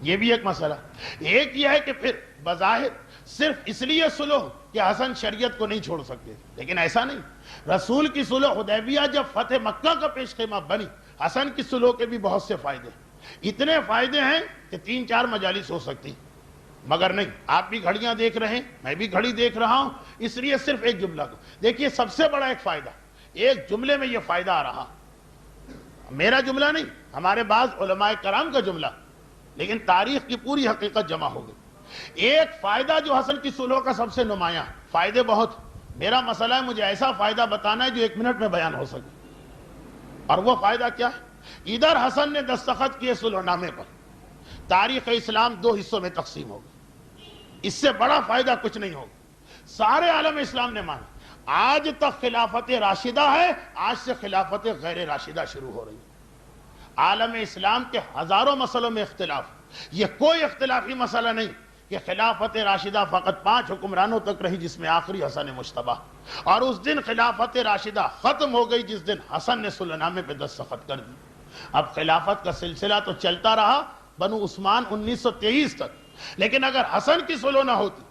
یہ بھی ایک مسئلہ. ایک یہ ہے کہ پھر بظاہر صرف اس لیے صلح کہ حسن شریعت کو نہیں چھوڑ سکتے، لیکن ایسا نہیں. رسول کی صلح حدیبیہ جب فتح مکہ کا پیش خیمہ بنی، حسن کی صلح کے بھی بہت سے فائدے، اتنے فائدے ہیں کہ 3-4 مجالس ہو سکتی، مگر نہیں. آپ بھی گھڑیاں دیکھ رہے ہیں، میں بھی گھڑی دیکھ رہا ہوں، اس لیے صرف ایک جملہ کو دیکھیے. سب سے بڑا ایک فائدہ، ایک جملے میں یہ فائدہ آ رہا، میرا جملہ نہیں، ہمارے بعض علماء کرام کا جملہ، لیکن تاریخ کی پوری حقیقت جمع ہو گئی. ایک فائدہ جو حسن کی صلح کا سب سے نمایاں، فائدے بہت، میرا مسئلہ ہے مجھے ایسا فائدہ بتانا ہے جو 1 منٹ میں بیان ہو سکے. اور وہ فائدہ کیا ہے؟ ادھر حسن نے دستخط کیے صلح نامے پر، تاریخ اسلام 2 حصوں میں تقسیم ہو گئی. اس سے بڑا فائدہ کچھ نہیں ہوگا. سارے عالم اسلام نے مانا. آج تک خلافت راشدہ ہے، آج سے خلافت غیر راشدہ شروع ہو رہی ہے. عالم اسلام کے ہزاروں مسئلوں میں اختلاف، یہ کوئی اختلافی مسئلہ نہیں کہ خلافت راشدہ فقط 5 حکمرانوں تک رہی، جس میں آخری حسن مجتبی. اور اس دن خلافت راشدہ ختم ہو گئی جس دن حسن نے صلح نامے پہ دستخط کر دی. اب خلافت کا سلسلہ تو چلتا رہا بنو عثمان 1923 تک، لیکن اگر حسن کی صلح نہ ہوتی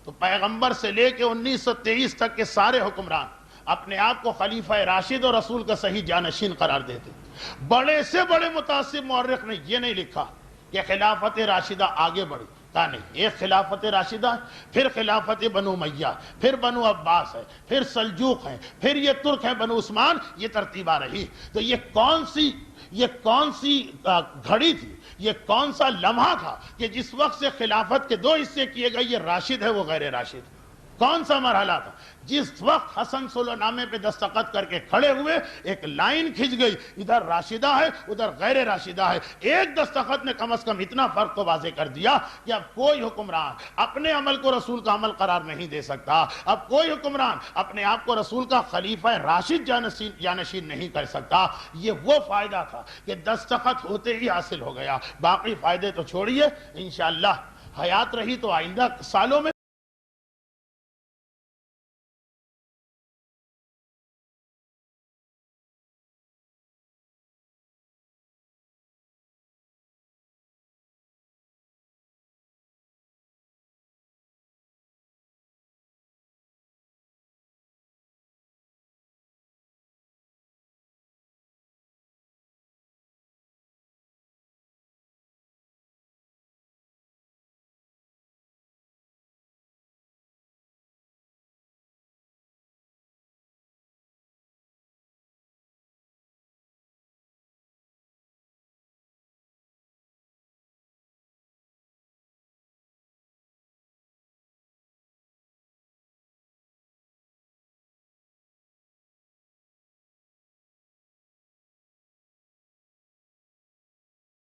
تو پیغمبر سے لے کے 1923 تک کے سارے حکمران اپنے آپ کو خلیفہ راشد اور رسول کا صحیح جانشین قرار دیتے. بڑے سے بڑے متعصب مورخ نے یہ نہیں لکھا کہ خلافت راشدہ آگے بڑھی، کہا نہیں، ایک خلافت راشدہ ہے، پھر خلافت بنو امیہ، پھر بنو عباس ہے، پھر سلجوق ہے، پھر یہ ترک ہے بنو عثمان، یہ ترتیب آ رہی. تو یہ کون سی گھڑی تھی، یہ کون سا لمحہ تھا کہ جس وقت سے خلافت کے 2 حصے کیے گئے، یہ راشد ہے وہ غیر راشد. کون سا مرحلہ تھا جس وقت حسن صلح نامے پہ دستخط کر کے کھڑے ہوئے، ایک لائن کھنچ گئی، ادھر راشدہ ہے ادھر غیر راشدہ ہے. ایک دستخط نے کم از کم اتنا فرق تو واضح کر دیا کہ اب کوئی حکمران اپنے عمل کو رسول کا عمل قرار نہیں دے سکتا. اب کوئی حکمران اپنے آپ کو رسول کا خلیفہ راشد جانشین نہیں کر سکتا. یہ وہ فائدہ تھا کہ دستخط ہوتے ہی حاصل ہو گیا. باقی فائدے تو چھوڑیے، انشاءاللہ حیات رہی تو آئندہ سالوں میں